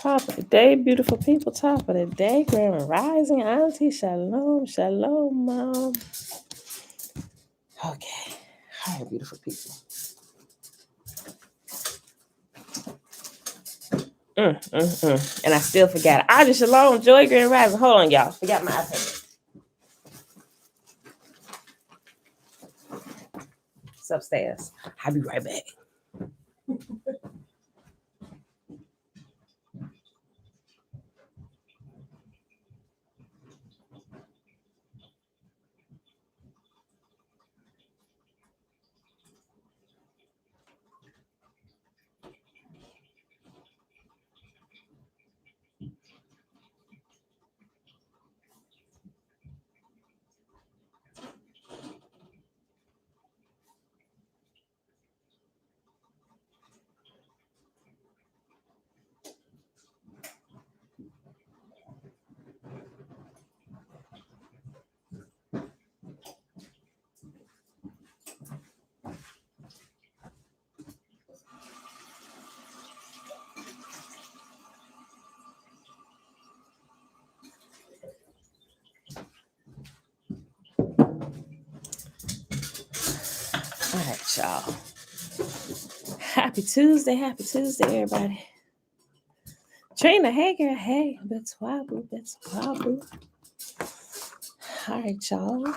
Top of the day, beautiful people. Top of the day, Grand Rising, Auntie. Shalom, shalom, Mom. Okay. All right, beautiful people. And I still forgot. Auntie, shalom, joy, Grand Rising. Hold on, y'all. Forgot my iPad. It's upstairs. I'll be right back. All right, y'all. Happy Tuesday, everybody. Trina, hey, girl, hey. That's waboo. All right, y'all.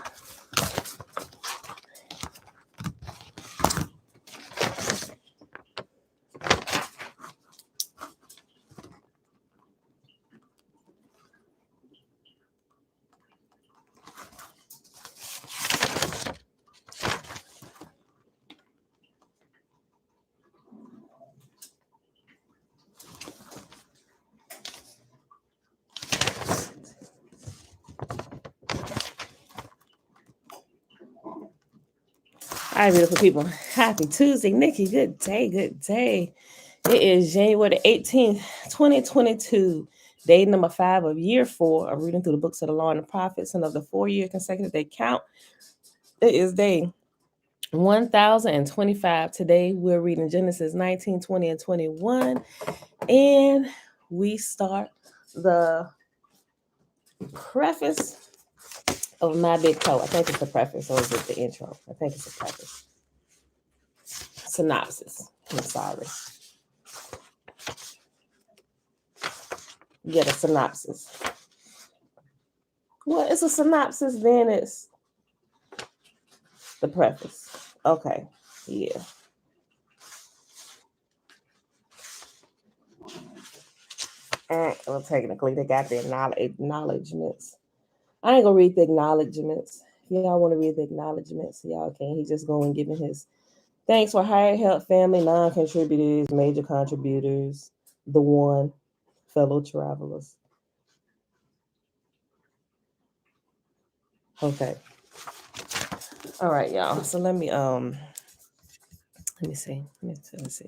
All right, beautiful people. Happy Tuesday. Nikki, good day. It is January the 18th, 2022. Day number 5 of year 4 of reading through the books of the law and the prophets and of the 4-year consecutive day count. It is day 1025. Today we're reading Genesis 19, 20, and 21. And we start the preface of my big toe. I think it's the preface, or is it the intro? I think it's the preface. Synopsis. I'm sorry. Get a synopsis. Well, it's a synopsis, then it's the preface. Okay. Yeah. Well, technically, they got the acknowledgements. I ain't gonna read the acknowledgements. If y'all want to read the acknowledgements, y'all can. He just going giving his thanks for hired help, family, non-contributors, major contributors, the one, fellow travelers. Okay. All right, y'all. So let me see. Let me see.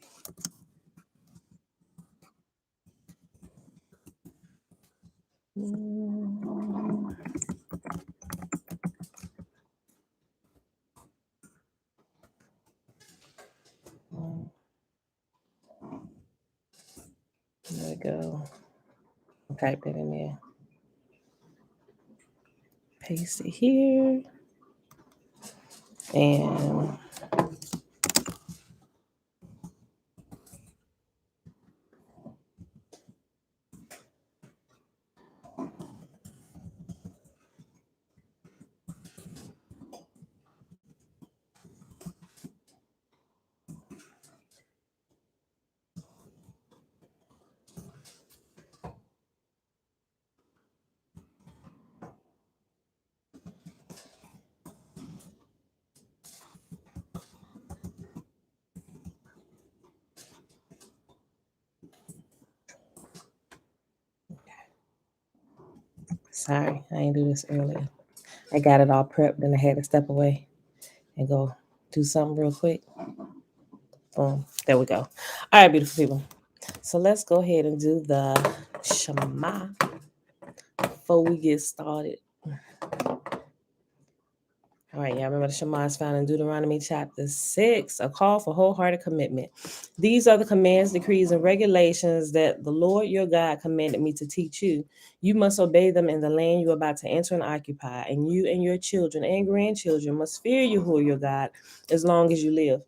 There we go. Type it in there. Paste it here. And sorry, I didn't do this earlier. I got it all prepped and I had to step away and go do something real quick. Boom. There we go. All right, beautiful people. So let's go ahead and do the Shema before we get started. All All right, y'all remember the Shema is found in Deuteronomy chapter 6, a call for wholehearted commitment. These are the commands, decrees, and regulations that the Lord your God commanded me to teach you. You must obey them in the land you are about to enter and occupy, and you and your children and grandchildren must fear Yahuwah your God as long as you live.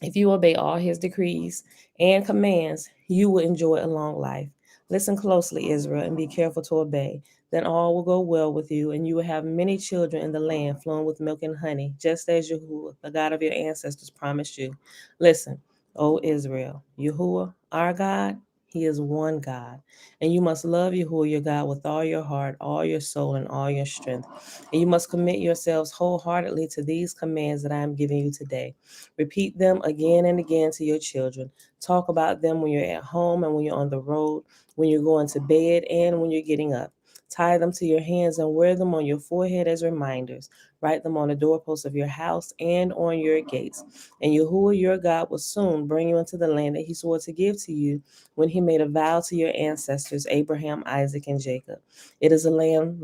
If you obey all his decrees and commands, you will enjoy a long life. Listen closely, Israel, and be careful to obey. Then all will go well with you, and you will have many children in the land flowing with milk and honey, just as Yahuwah, the God of your ancestors, promised you. Listen, O Israel, Yahuwah, our God, he is one God. And you must love Yahuwah your God with all your heart, all your soul, and all your strength. And you must commit yourselves wholeheartedly to these commands that I am giving you today. Repeat them again and again to your children. Talk about them when you're at home and when you're on the road, when you're going to bed and when you're getting up. Tie them to your hands and wear them on your forehead as reminders. Write them on the doorposts of your house and on your gates. And Yahuwah your God will soon bring you into the land that he swore to give to you when he made a vow to your ancestors, Abraham, Isaac, and Jacob. It is a land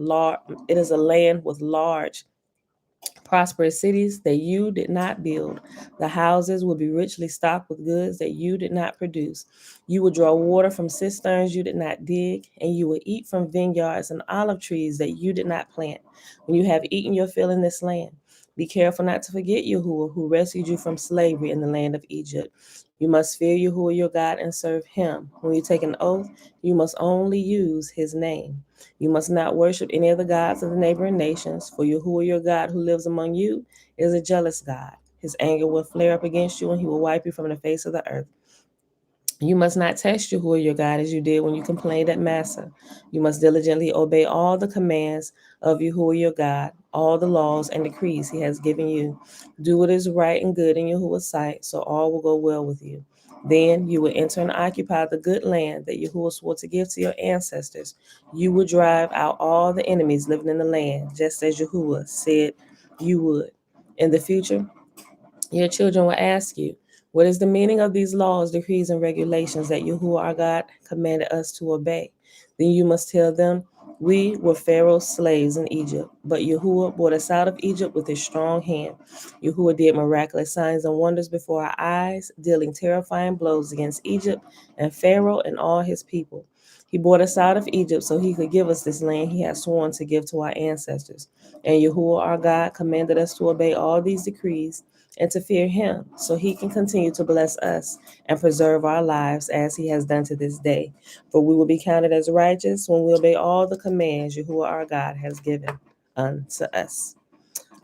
with large prosperous cities that you did not build. The houses will be richly stocked with goods that you did not produce. You will draw water from cisterns you did not dig, and you will eat from vineyards and olive trees that you did not plant. When you have eaten your fill in this land, be careful not to forget Yahuwah, who rescued you from slavery in the land of Egypt. You must fear Yahuwah your God and serve him. When you take an oath, you must only use his name. You must not worship any of the gods of the neighboring nations, for Yahuwah your God who lives among you is a jealous God. His anger will flare up against you, and he will wipe you from the face of the earth. You must not test Yahuwah your God as you did when you complained at Massa. You must diligently obey all the commands of Yahuwah your God, all the laws and decrees he has given you. Do what is right and good in Yahuwah's sight, so all will go well with you. Then you will enter and occupy the good land that Yahuwah swore to give to your ancestors. You will drive out all the enemies living in the land, just as Yahuwah said you would. In the future, your children will ask you, what is the meaning of these laws, decrees, and regulations that Yahuwah our God commanded us to obey? Then you must tell them, we were Pharaoh's slaves in Egypt, but Yahuwah brought us out of Egypt with his strong hand. Yahuwah did miraculous signs and wonders before our eyes, dealing terrifying blows against Egypt and Pharaoh and all his people. He brought us out of Egypt so he could give us this land he had sworn to give to our ancestors. And Yahuwah our God commanded us to obey all these decrees and to fear him so he can continue to bless us and preserve our lives as he has done to this day. For we will be counted as righteous when we obey all the commands Yahuwah our God has given unto us.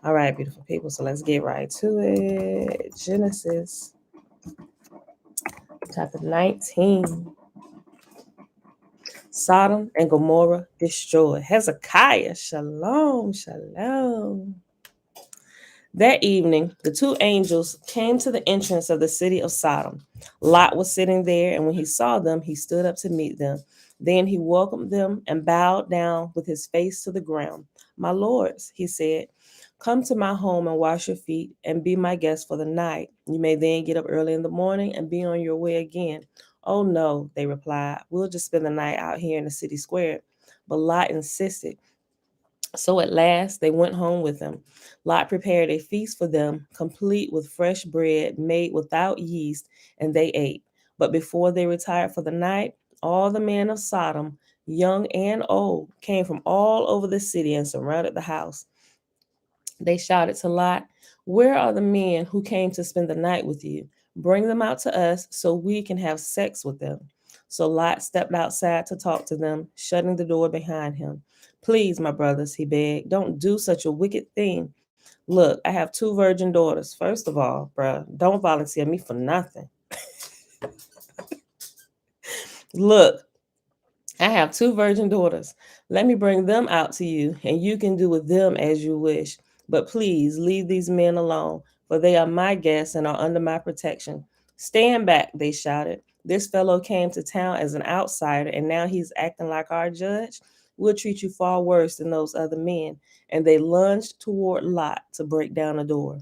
All right, beautiful people. So let's get right to it. Genesis chapter 19. Sodom and Gomorrah destroyed. Hezekiah, shalom, shalom. That evening, the two angels came to the entrance of the city of Sodom. Lot was sitting there, and when he saw them, he stood up to meet them. Then he welcomed them and bowed down with his face to the ground. My lords, he said, come to my home and wash your feet and be my guests for the night. You may then get up early in the morning and be on your way again. Oh, no, they replied. We'll just spend the night out here in the city square. But Lot insisted. So at last they went home with him. Lot prepared a feast for them, complete with fresh bread made without yeast, and they ate. But before they retired for the night, all the men of Sodom, young and old, came from all over the city and surrounded the house. They shouted to Lot, where are the men who came to spend the night with you? Bring them out to us so we can have sex with them. So Lot stepped outside to talk to them, shutting the door behind him. Please, my brothers, he begged, don't do such a wicked thing. Look, I have two virgin daughters. First of all, bruh, don't volunteer me for nothing. Look, I have two virgin daughters. Let me bring them out to you, and you can do with them as you wish. But please leave these men alone, for they are my guests and are under my protection. Stand back, they shouted. This fellow came to town as an outsider, and now he's acting like our judge. We'll treat you far worse than those other men. And they lunged toward Lot to break down the door.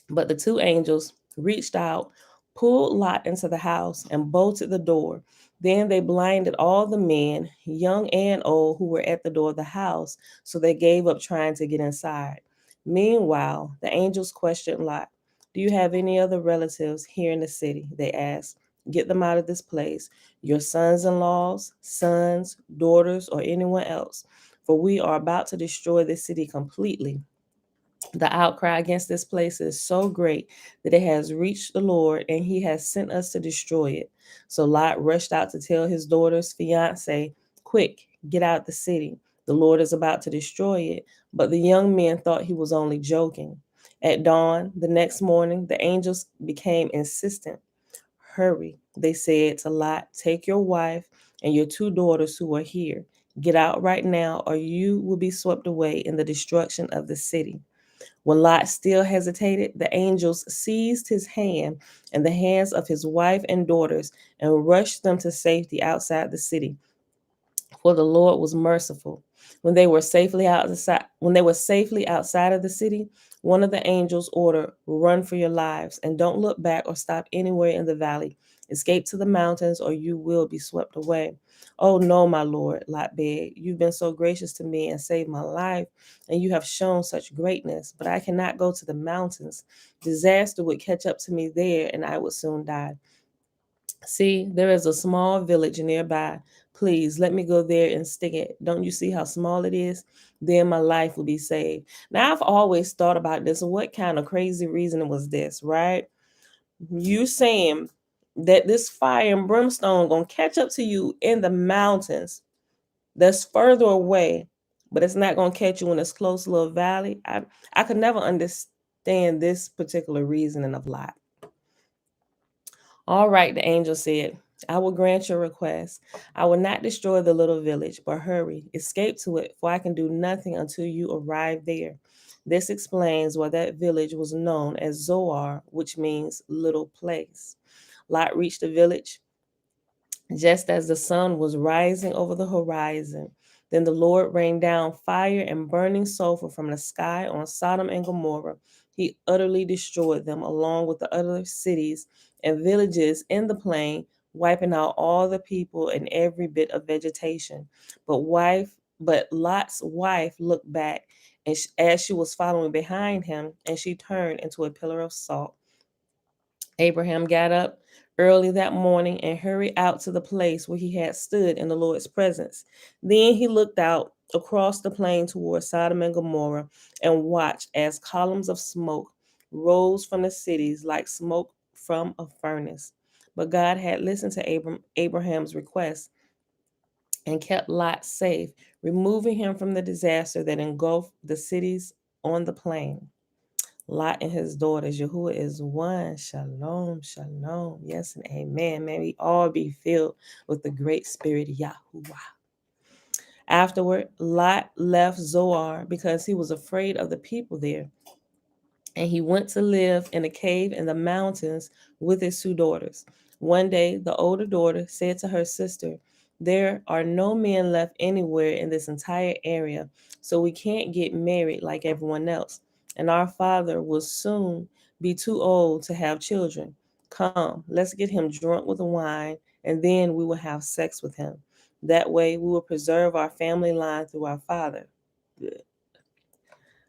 But the two angels reached out, pulled Lot into the house, and bolted the door. Then they blinded all the men, young and old, who were at the door of the house, so they gave up trying to get inside. Meanwhile, the angels questioned Lot. Do you have any other relatives here in the city? They asked. Get them out of this place, your sons-in-laws, sons, daughters, or anyone else, for we are about to destroy this city completely. The outcry against this place is so great that it has reached the Lord, and he has sent us to destroy it. So Lot rushed out to tell his daughter's fiance, quick, get out the city. The Lord is about to destroy it. But the young men thought he was only joking. At dawn the next morning, the angels became insistent. Hurry, they said to Lot, take your wife and your two daughters who are here. Get out right now, or you will be swept away in the destruction of the city. When Lot still hesitated, the angels seized his hand and the hands of his wife and daughters and rushed them to safety outside the city. For the Lord was merciful. When they were safely outside of the city, one of the angels ordered, run for your lives and don't look back or stop anywhere in the valley. Escape to the mountains or you will be swept away. Oh no, my Lord, Lot begged. You've been so gracious to me and saved my life, and you have shown such greatness, but I cannot go to the mountains. Disaster would catch up to me there and I would soon die. See, there is a small village nearby. Please let me go there and stick it. Don't you see how small it is? Then my life will be saved. Now, I've always thought about this. What kind of crazy reasoning was this, right? You saying that this fire and brimstone gonna catch up to you in the mountains that's further away, but it's not gonna catch you in this close little valley. I could never understand this particular reasoning of Lot. All right, the angel said, I will grant your request. I will not destroy the little village, but hurry, escape to it, for I can do nothing until you arrive there. This explains why that village was known as Zoar, which means little place. Lot reached the village just as the sun was rising over the horizon. Then the Lord rained down fire and burning sulfur from the sky on Sodom and Gomorrah. He utterly destroyed them along with the other cities and villages in the plain, wiping out all the people and every bit of vegetation. But Lot's wife looked back and as she was following behind him, and she turned into a pillar of salt. Abraham got up early that morning and hurried out to the place where he had stood in the Lord's presence. Then he looked out across the plain toward Sodom and Gomorrah and watched as columns of smoke rose from the cities like smoke from a furnace. But God had listened to Abraham's request and kept Lot safe, removing him from the disaster that engulfed the cities on the plain. Lot and his daughters. Yahuwah is one. Shalom, shalom. Yes and amen. May we all be filled with the great spirit Yahuwah. Afterward, Lot left Zoar because he was afraid of the people there, and he went to live in a cave in the mountains with his two daughters. One day, the older daughter said to her sister, there are no men left anywhere in this entire area, so we can't get married like everyone else. And our father will soon be too old to have children. Come, let's get him drunk with wine, and then we will have sex with him. That way, we will preserve our family line through our father. Good.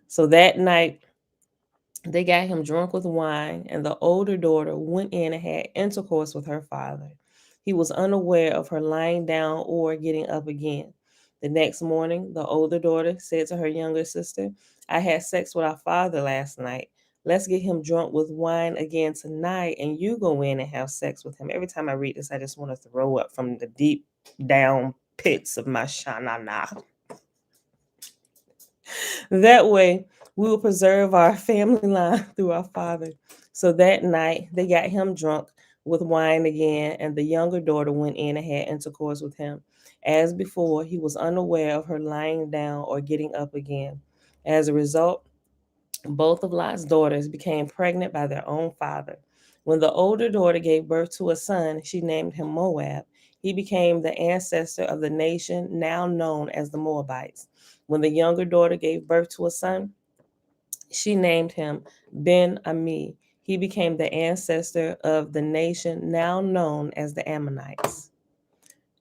So that night, they got him drunk with wine, and the older daughter went in and had intercourse with her father. He was unaware of her lying down or getting up again. The next morning, the older daughter said to her younger sister, I had sex with our father last night. Let's get him drunk with wine again tonight, and you go in and have sex with him. Every time I read this, I just want to throw up from the deep down pits of my shanana. That way, we will preserve our family line through our father. So that night, they got him drunk with wine again, and the younger daughter went in and had intercourse with him. As before, he was unaware of her lying down or getting up again. As a result, both of Lot's daughters became pregnant by their own father. When the older daughter gave birth to a son, she named him Moab. He became the ancestor of the nation now known as the Moabites. When the younger daughter gave birth to a son, she named him Ben Ami. He became the ancestor of the nation now known as the Ammonites.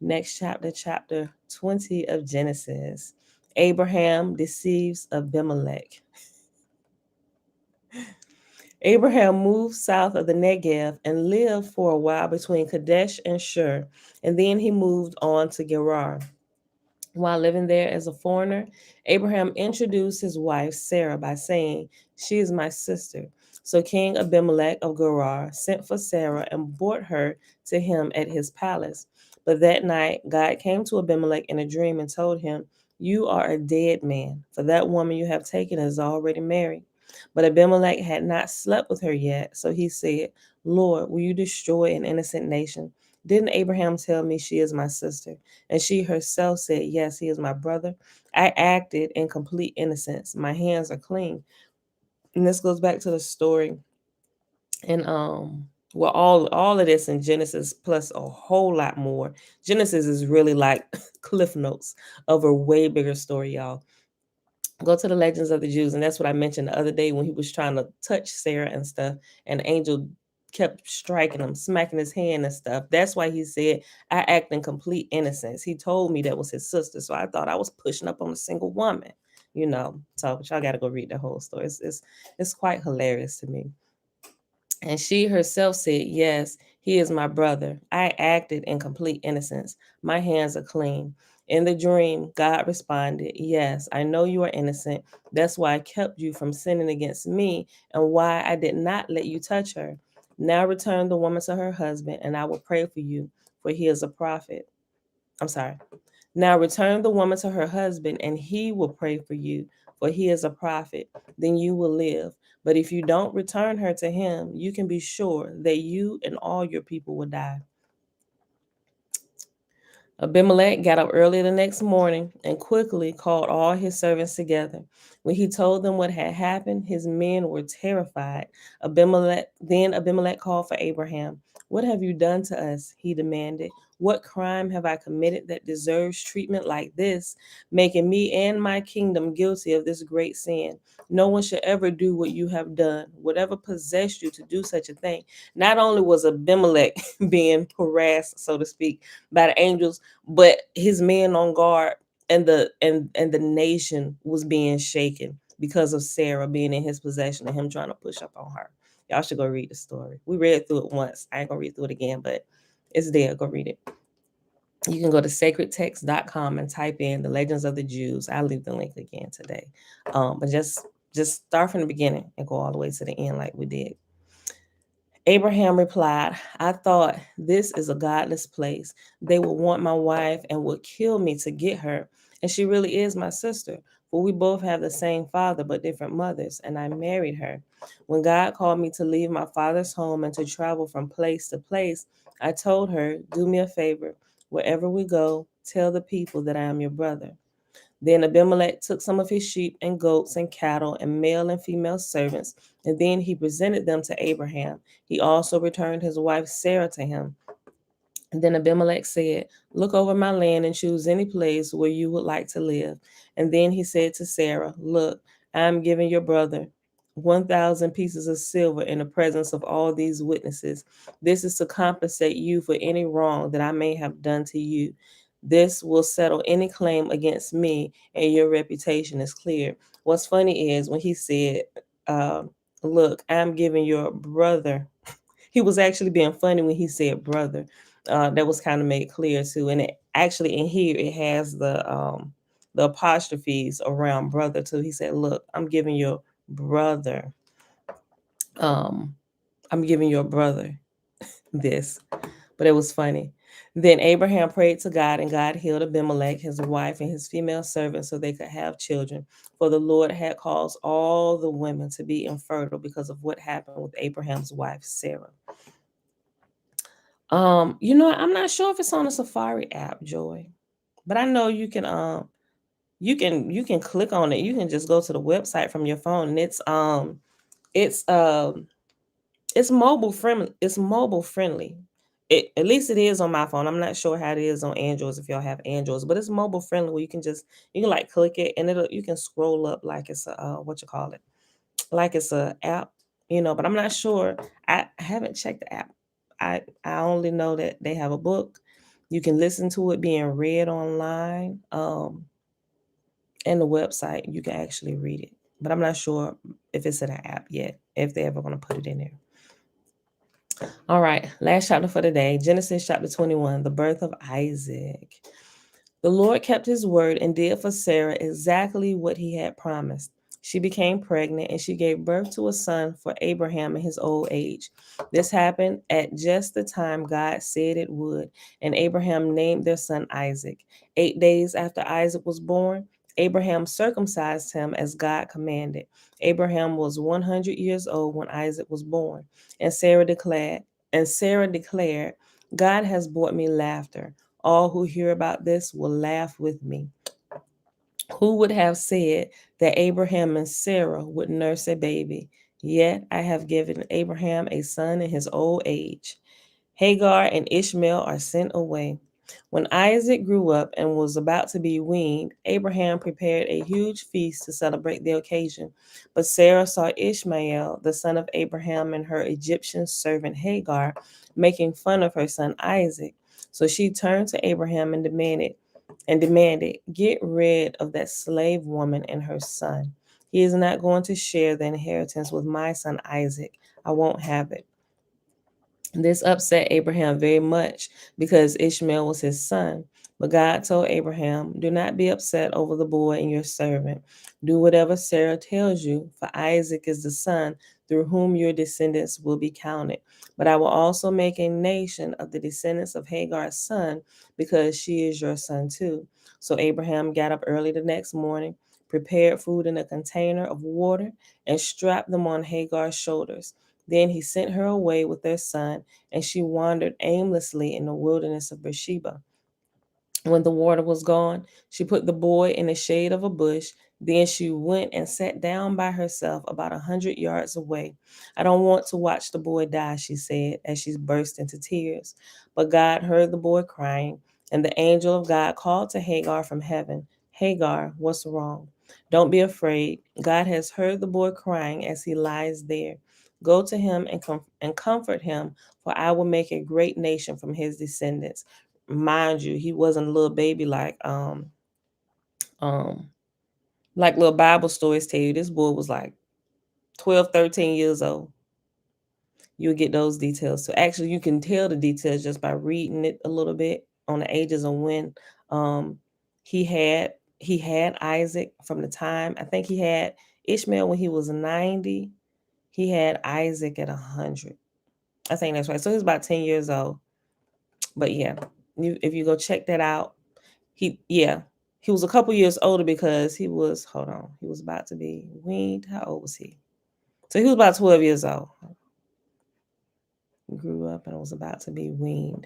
Next chapter, chapter 20 of Genesis. Abraham deceives Abimelech. Abraham moved south of the Negev and lived for a while between Kadesh and Shur, and then he moved on to Gerar. While living there as a foreigner, Abraham introduced his wife Sarah by saying, "She is my sister." So King Abimelech of Gerar sent for Sarah and brought her to him at his palace. But that night, God came to Abimelech in a dream and told him, "You are a dead man, for that woman you have taken is already married." But Abimelech had not slept with her yet, so he said, "Lord, will you destroy an innocent nation? Didn't Abraham tell me she is my sister?" And she herself said, "Yes, he is my brother. I acted in complete innocence. My hands are clean." And this goes back to the story. And well, all of this in Genesis plus a whole lot more. Genesis is really like cliff notes of a way bigger story, y'all. Go to the Legends of the Jews, and that's what I mentioned the other day when he was trying to touch Sarah and stuff, and the angel kept striking him, smacking his hand and stuff. That's why he said, "I act in complete innocence." He told me that was his sister, so I thought I was pushing up on a single woman, you know. So, but y'all got to go read the whole story. It's quite hilarious to me. And she herself said, "Yes, he is my brother. I acted in complete innocence. My hands are clean." In the dream, God responded, "Yes, I know you are innocent. That's why I kept you from sinning against me and why I did not let you touch her. Now return the woman to her husband, and I will pray for you, for he is a prophet." I'm sorry. "Now return the woman to her husband, and he will pray for you, for he is a prophet. Then you will live. But if you don't return her to him, you can be sure that you and all your people will die." Abimelech got up early the next morning and quickly called all his servants together. When he told them what had happened, his men were terrified. Abimelech called for Abraham. "What have you done to us?" he demanded. "What crime have I committed that deserves treatment like this, making me and my kingdom guilty of this great sin? No one should ever do what you have done. Whatever possessed you to do such a thing?" Not only was Abimelech being harassed, so to speak, by the angels, but his men on guard and the nation was being shaken because of Sarah being in his possession and him trying to push up on her. Y'all should go read the story. We read through it once. I ain't gonna read through it again, but it's there. Go read it. You can go to sacredtext.com and type in the Legends of the Jews. I'll leave the link again today. But just start from the beginning and go all the way to the end like we did. Abraham replied, "I thought, this is a godless place. They would want my wife and would kill me to get her. And she really is my sister, for we both have the same father but different mothers, and I married her. When God called me to leave my father's home and to travel from place to place, I told her, 'Do me a favor. Wherever we go, tell the people that I am your brother.' Then Abimelech took some of his sheep and goats and cattle and male and female servants, and then he presented them to Abraham. He also returned his wife Sarah to him. And then Abimelech said, 'Look over my land and choose any place where you would like to live.' And then he said to Sarah, 'Look, I am giving your brother 1,000 pieces of silver in the presence of all these witnesses. This is to compensate you for any wrong that I may have done to you. This will settle any claim against me, and your reputation is clear.'" What's funny is when he said, uh, "Look, I'm giving your brother," he was actually being funny when he said brother. That was kind of made clear too. And it actually in here it has the apostrophes around brother too. He said, "Look, I'm giving your brother, um, I'm giving your brother this." But it was funny. Then Abraham prayed to God, and God healed Abimelech, his wife, and his female servants so they could have children. For the Lord had caused all the women to be infertile because of what happened with Abraham's wife, Sarah. I'm not sure if it's on the Safari app, Joy, but I know you can click on it. You can just go to the website from your phone, and it's it's mobile friendly. It's mobile friendly. At least it is on my phone. I'm not sure how it is on Androids if y'all have Androids, but it's mobile friendly where you can like click it and you can scroll up like it's a what you call it, like it's a app, but I'm not sure. I haven't checked the app. I only know that they have a book. You can listen to it being read online, and the website you can actually read it. but I'm not sure if it's in an app yet, if they're ever going to put it in there. All right, last chapter for today, Genesis chapter 21, the birth of Isaac. The Lord kept his word and did for Sarah exactly what he had promised. She became pregnant and she gave birth to a son for Abraham in his old age. This happened at just the time God said it would, and Abraham named their son Isaac. 8 days after Isaac was born, Abraham circumcised him as God commanded. Abraham was 100 years old when Isaac was born, and Sarah declared, God has brought me laughter. All who hear about this will laugh with me. Who would have said that Abraham and Sarah would nurse a baby? Yet I have given Abraham a son in his old age. Hagar and Ishmael are sent away. When Isaac grew up and was about to be weaned, Abraham prepared a huge feast to celebrate the occasion. But Sarah saw Ishmael, the son of Abraham, and her Egyptian servant Hagar making fun of her son Isaac. So she turned to Abraham and demanded, get rid of that slave woman and her son. He is not going to share the inheritance with my son Isaac. I won't have it. This upset Abraham very much because Ishmael was his son. But God told Abraham, do not be upset over the boy and your servant. Do whatever Sarah tells you, for Isaac is the son through whom your descendants will be counted. But I will also make a nation of the descendants of Hagar's son, because she is your son too. So Abraham got up early the next morning, prepared food in a container of water, and strapped them on Hagar's shoulders. Then he sent her away with their son, and she wandered aimlessly in the wilderness of Beersheba. When the water was gone, she put the boy in the shade of a bush. Then she went and sat down by herself about 100 yards away. I don't want to watch the boy die, she said, as she burst into tears. But God heard the boy crying, and the angel of God called to Hagar from heaven, Hagar, what's wrong? Don't be afraid. God has heard the boy crying as he lies there. Go to him and comfort him, for I will make a great nation from his descendants. Mind you, he wasn't a little baby like little Bible stories tell you. This boy was like 12, 13 years old. You'll get those details. So actually you can tell the details just by reading it a little bit on the ages of when um he had Isaac from the time. I think he had Ishmael when he was 90. He had Isaac at 100. I think that's right. So he was about 10 years old. But yeah, if you go check that out, he was a couple years older because he was about to be weaned. How old was he? So he was about 12 years old. He grew up and was about to be weaned.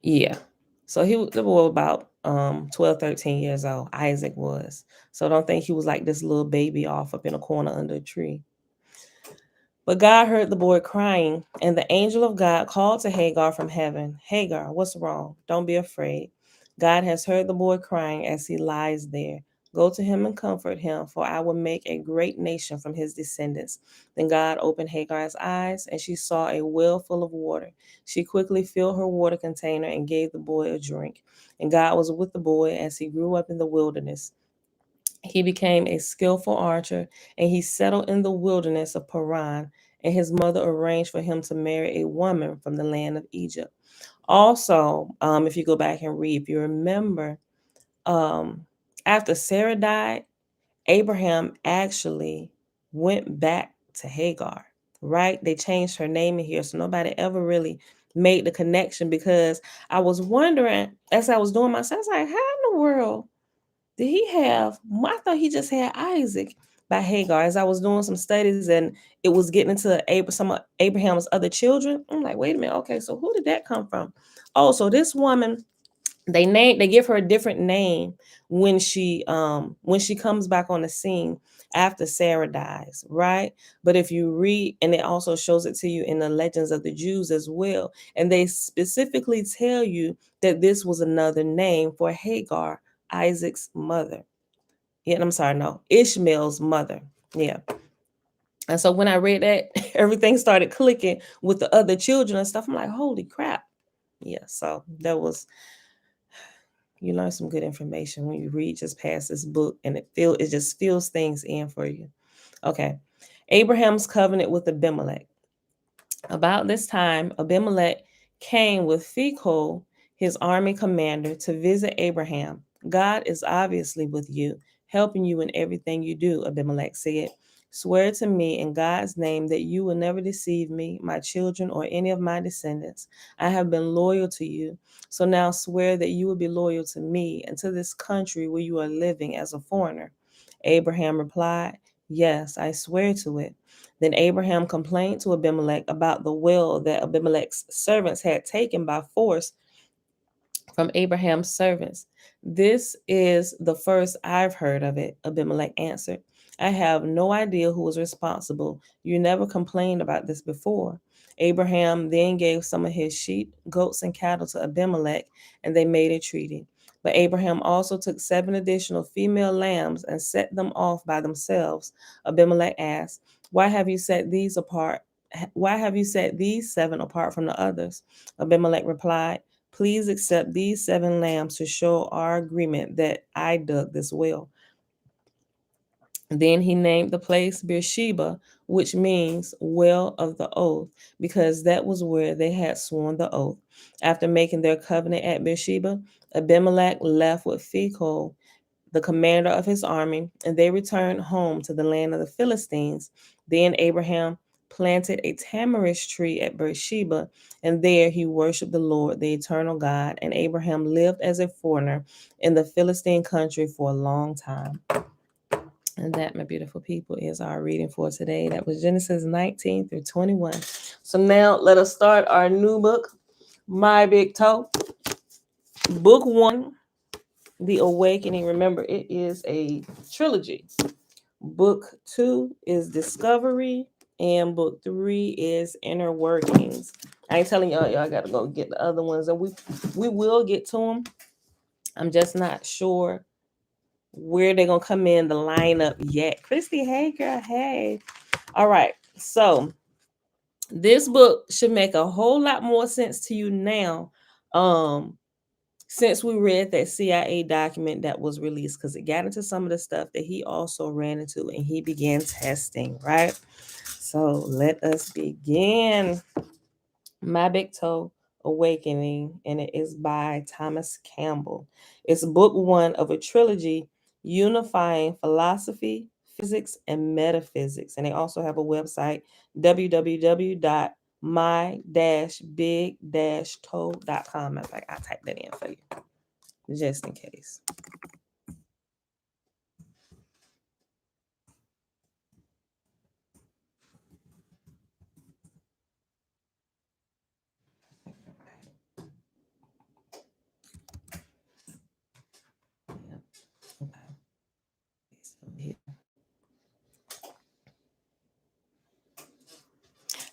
Yeah. So the boy was about 12, 13 years old. Isaac was. So don't think he was like this little baby off up in a corner under a tree. But God heard the boy crying, and the angel of God called to Hagar from heaven, Hagar, what's wrong? Don't be afraid. God has heard the boy crying as he lies there. Go to him and comfort him, for I will make a great nation from his descendants. Then God opened Hagar's eyes, and she saw a well full of water. She quickly filled her water container and gave the boy a drink. And God was with the boy as he grew up in the wilderness. He became a skillful archer, and he settled in the wilderness of Paran, and his mother arranged for him to marry a woman from the land of Egypt. Also, if you go back and read, if you remember, after Sarah died, Abraham actually went back to Hagar, right? They changed her name in here, so nobody ever really made the connection, because I was wondering as I was doing my stuff, I was like, how in the world did he have? I thought he just had Isaac by Hagar. As I was doing some studies and it was getting into some of Abraham's other children, I'm like, wait a minute, okay, so who did that come from? Oh, so this woman, they give her a different name when she comes back on the scene after Sarah dies, right? But if you read, and it also shows it to you in the Legends of the Jews as well, and they specifically tell you that this was another name for Hagar, Isaac's mother. Yeah, I'm sorry, no, Ishmael's mother. Yeah. And so when I read that, everything started clicking with the other children and stuff. I'm like, holy crap. Yeah, so that was You learn some good information when you read just past this book, and it just fills things in for you. Okay. Abraham's covenant with Abimelech. About this time, Abimelech came with Phicol, his army commander, to visit Abraham. God is obviously with you, helping you in everything you do, Abimelech said. Swear to me in God's name that you will never deceive me, my children, or any of my descendants. I have been loyal to you. So now swear that you will be loyal to me and to this country where you are living as a foreigner. Abraham replied, Yes, I swear to it. Then Abraham complained to Abimelech about the well that Abimelech's servants had taken by force from Abraham's servants. This is the first I've heard of it, Abimelech answered. I have no idea who was responsible. You never complained about this before. Abraham then gave some of his sheep, goats, and cattle to Abimelech, and they made a treaty. But Abraham also took 7 additional female lambs and set them off by themselves. Abimelech asked, Why have you set these apart? Why have you set these 7 apart from the others? Abimelech replied, Please accept these 7 lambs to show our agreement that I dug this well. Then he named the place Beersheba, which means well of the oath, because that was where they had sworn the oath. After making their covenant at Beersheba, Abimelech left with Phicol, the commander of his army, and they returned home to the land of the Philistines. Then Abraham planted a tamarisk tree at Beersheba, and there he worshiped the Lord, the eternal God. And Abraham lived as a foreigner in the Philistine country for a long time. And that, my beautiful people, is our reading for today. That was Genesis 19 through 21. So now let us start our new book, My Big Toe. Book 1, The Awakening. Remember, it is a trilogy. Book 2 is Discovery, and book 3 is Inner Workings. I ain't telling y'all gotta go get the other ones, and we will get to them. I'm just not sure where they're gonna come in the lineup yet. Christy, hey girl, hey. All right, so this book should make a whole lot more sense to you now. Since we read that CIA document that was released, because it got into some of the stuff that he also ran into and he began testing, right? So let us begin. My Big Toe Awakening, and it is by Thomas Campbell. It's book 1 of a trilogy unifying philosophy, physics, and metaphysics. And they also have a website, www.my-big-toe.com. In fact, I'll type that in for you, just in case.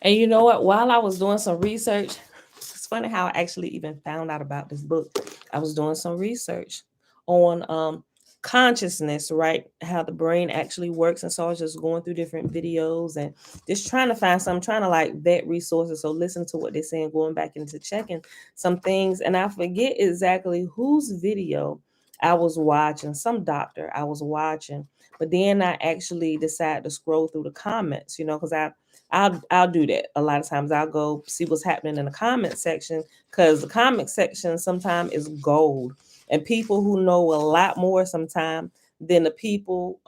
And you know what? While I was doing some research, it's funny how I actually even found out about this book. I was doing some research on consciousness, right? How the brain actually works. And so I was just going through different videos and just trying to find some, trying to like vet resources. So listen to what they're saying, going back into checking some things. And I forget exactly whose video I was watching, some doctor I was watching. But then I actually decided to scroll through the comments, because I'll do that a lot of times. I'll go see what's happening in the comment section, because the comment section sometimes is gold, and people who know a lot more sometimes than the people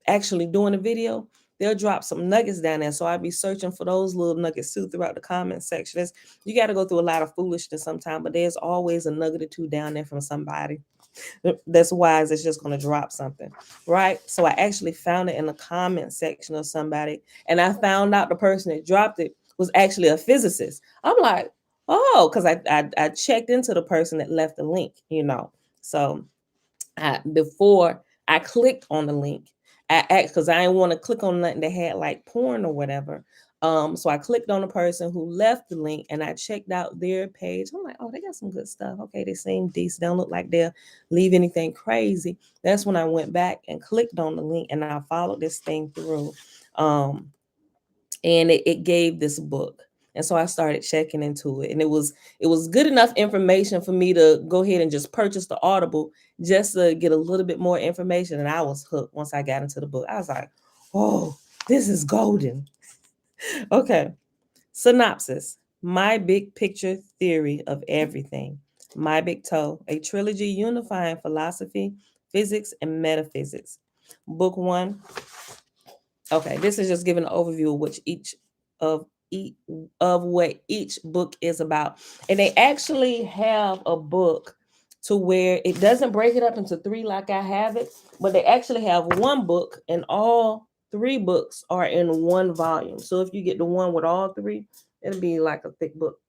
actually doing the video, they'll drop some nuggets down there. So I'd be searching for those little nuggets too throughout the comment section. You got to go through a lot of foolishness sometimes, but there's always a nugget or two down there from somebody that's wise. It's just going to drop something, right? So I actually found it in the comment section of somebody, and I found out the person that dropped it was actually a physicist. I'm like, oh, because I checked into the person that left the link, So before I clicked on the link, I asked, because I didn't want to click on nothing that had like porn or whatever. So I clicked on the person who left the link, and I checked out their page. I'm like, oh, they got some good stuff. Okay, they seem decent. They don't look like they'll leave anything crazy. That's when I went back and clicked on the link, and I followed this thing through. And it gave this book. And so I started checking into it, and it was good enough information for me to go ahead and just purchase the Audible just to get a little bit more information. And I was hooked once I got into the book. I was like, oh, this is golden. Okay. Synopsis: My Big Picture Theory of Everything. My Big Toe, a trilogy unifying philosophy, physics, and metaphysics. Book 1. Okay, this is just giving an overview of of each of what each book is about. And they actually have a book to where it doesn't break it up into 3 like I have it, but they actually have one book, and all 3 books are in one volume. So if you get the one with all 3, it'll be like a thick book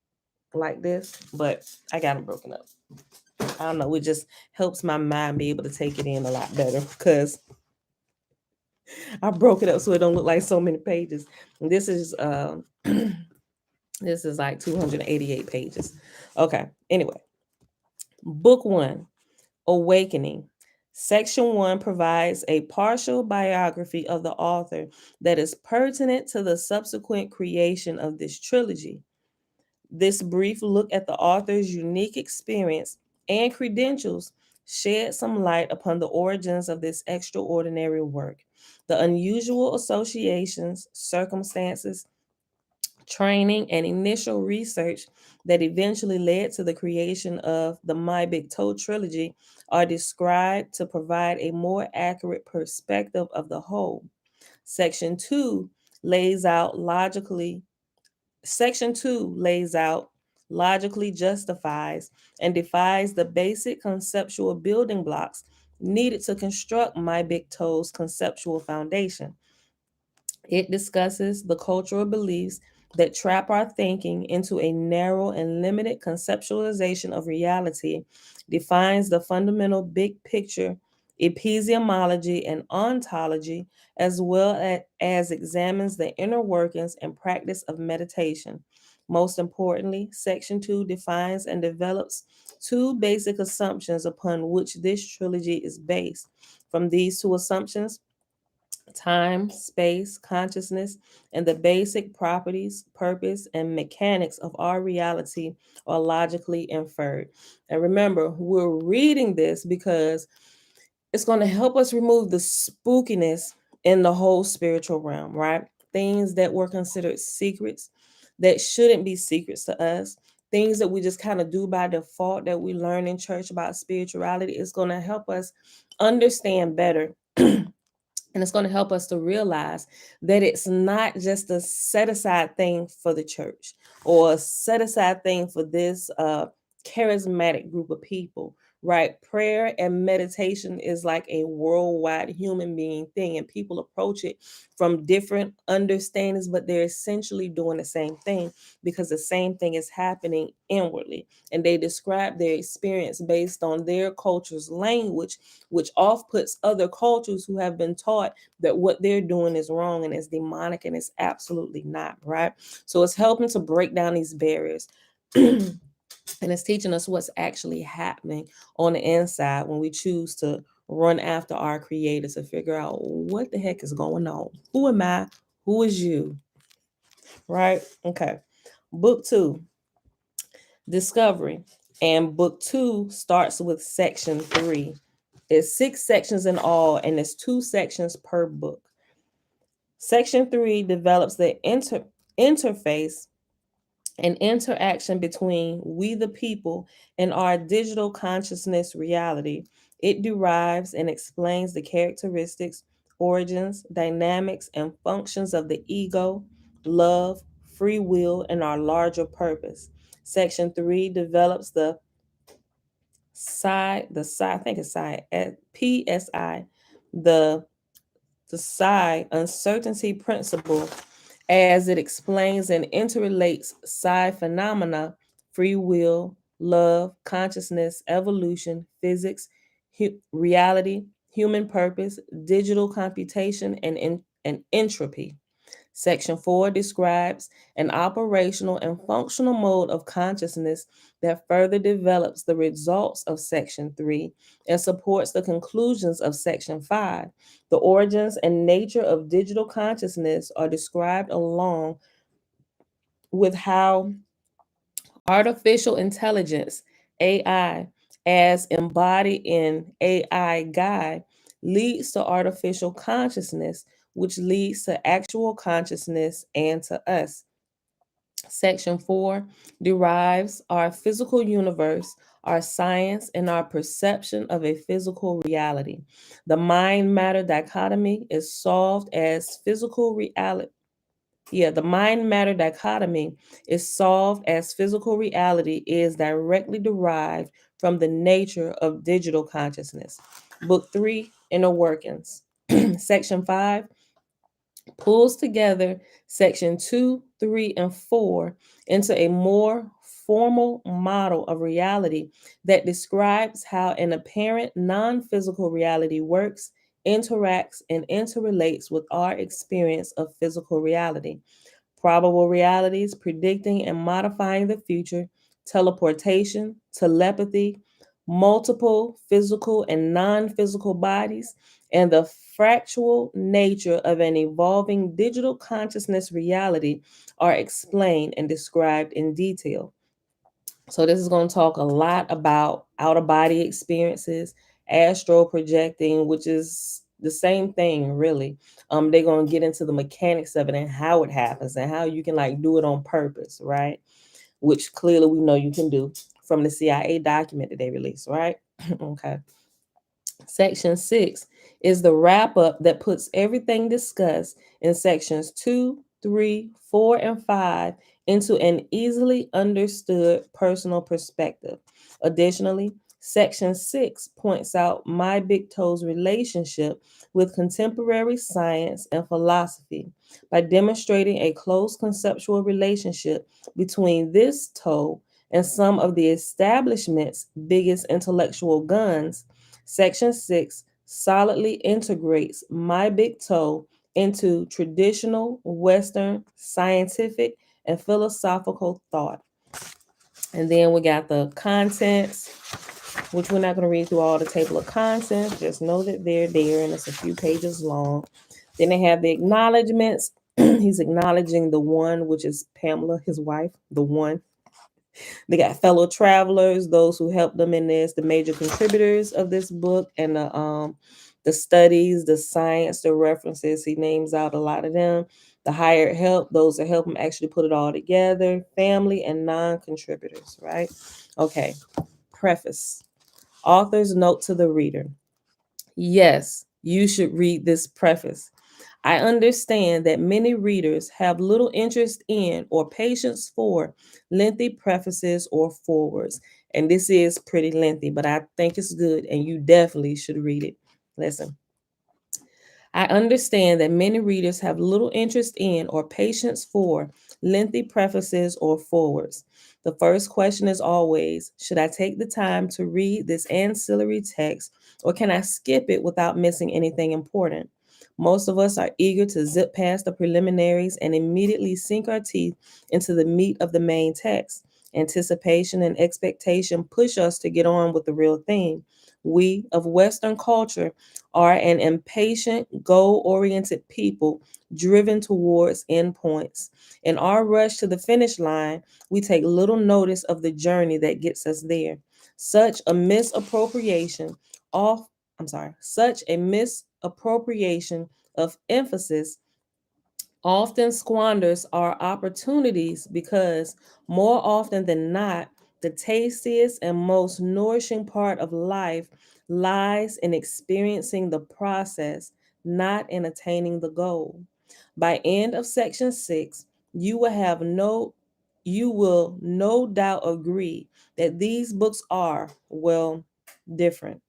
like this, but I got them broken up. I don't know, it just helps my mind be able to take it in a lot better because I broke it up so it don't look like so many pages. And this is this is like 288 pages. Okay. Anyway, book 1, Awakening. Section 1 provides a partial biography of the author that is pertinent to the subsequent creation of this trilogy. This brief look at the author's unique experience and credentials shed some light upon the origins of this extraordinary work, the unusual associations, circumstances, training, and initial research that eventually led to the creation of the My Big Toe trilogy are described to provide a more accurate perspective of the whole. Section 2 lays out logically Section 2 lays out, logically justifies, and defines the basic conceptual building blocks needed to construct My Big Toe's conceptual foundation. It discusses the cultural beliefs that trap our thinking into a narrow and limited conceptualization of reality, defines the fundamental big picture, epistemology, and ontology, as well as examines the inner workings and practice of meditation. Most importantly, Section 2 defines and develops 2 basic assumptions upon which this trilogy is based. From these 2 assumptions, time, space, consciousness, and the basic properties, purpose, and mechanics of our reality are logically inferred. And remember, we're reading this because it's going to help us remove the spookiness in the whole spiritual realm, right? Things that were considered secrets that shouldn't be secrets to us. Things that we just kind of do by default that we learn in church about spirituality is going to help us understand better. And it's going to help us to realize that it's not just a set aside thing for the church or a set aside thing for this charismatic group of people, right? Prayer and meditation is like a worldwide human being thing, and people approach it from different understandings, but they're essentially doing the same thing because the same thing is happening inwardly. And they describe their experience based on their culture's language, which off puts other cultures who have been taught that what they're doing is wrong and is demonic, and it's absolutely not, right? So it's helping to break down these barriers. And it's teaching us what's actually happening on the inside when we choose to run after our creator to figure out what the heck is going on. Who am I? Who is you? Right? Okay. Book 2, Discovery. And book 2 starts with section 3. It's 6 sections in all, and it's 2 sections per book. Section 3 develops the interface and interaction between we the people and our digital consciousness reality. It derives and explains the characteristics, origins, dynamics, and functions of the ego, love, free will, and our larger purpose. Section 3 develops the I think it's PSI, the psi uncertainty principle, as it explains and interrelates psi phenomena, free will, love, consciousness, evolution, physics, reality, human purpose, digital computation, and entropy. Section 4 describes an operational and functional mode of consciousness that further develops the results of Section 3 and supports the conclusions of Section 5. The origins and nature of digital consciousness are described along with how artificial intelligence, AI, as embodied in AI Guide, leads to artificial consciousness, which leads to actual consciousness and to us. Section 4 derives our physical universe, our science, and our perception of a physical reality. The mind matter dichotomy is solved as physical reality. The mind matter dichotomy is solved as physical reality is directly derived from the nature of digital consciousness. Book 3, Inner Workings. Section 5 pulls together section 2, 3, and 4 into a more formal model of reality that describes how an apparent non-physical reality works, interacts, and interrelates with our experience of physical reality. Probable realities, predicting and modifying the future, teleportation, telepathy, multiple physical and non physical bodies, and the fractal nature of an evolving digital consciousness reality are explained and described in detail. So, this is going to talk a lot about out of body experiences, astral projecting, which is the same thing, really. They're going to get into the mechanics of it and how it happens and how you can like do it on purpose, right? Which clearly we know you can do from the CIA document that they released, right? Okay. Section 6 is the wrap up that puts everything discussed in sections 2, 3, 4, and 5 into an easily understood personal perspective. Additionally, Section 6 points out my big toe's relationship with contemporary science and philosophy by demonstrating a close conceptual relationship between this toe and some of the establishment's biggest intellectual guns. Section 6 solidly integrates my big toe into traditional Western scientific and philosophical thought. And then we got the contents, which we're not going to read through all the table of contents. Just know that they're there and it's a few pages long. Then they have the acknowledgments. He's acknowledging the one, which is Pamela, his wife, the one. They got fellow travelers, those who helped them in this, the major contributors of this book, and the studies, the science, the references. He names out a lot of them. The hired help, those that help him actually put it all together, family and non-contributors, right? Okay. Preface. Author's note to the reader. Yes, you should read this preface. I understand that many readers have little interest in or patience for lengthy prefaces or forewords. And this is pretty lengthy, but I think it's good and you definitely should read it. Listen. I understand that many readers have little interest in or patience for lengthy prefaces or forewords. The first question is always, should I take the time to read this ancillary text or can I skip it without missing anything important? Most of us are eager to zip past the preliminaries and immediately sink our teeth into the meat of the main text. Anticipation and expectation push us to get on with the real thing. We of Western culture are an impatient, goal oriented people driven towards endpoints. In our rush to the finish line, we take little notice of the journey that gets us there. Such a misappropriation of such a misappropriation of emphasis often squanders our opportunities because more often than not, the tastiest and most nourishing part of life lies in experiencing the process, not in attaining the goal. By end of section 6, you will no doubt agree that these books are, well, different.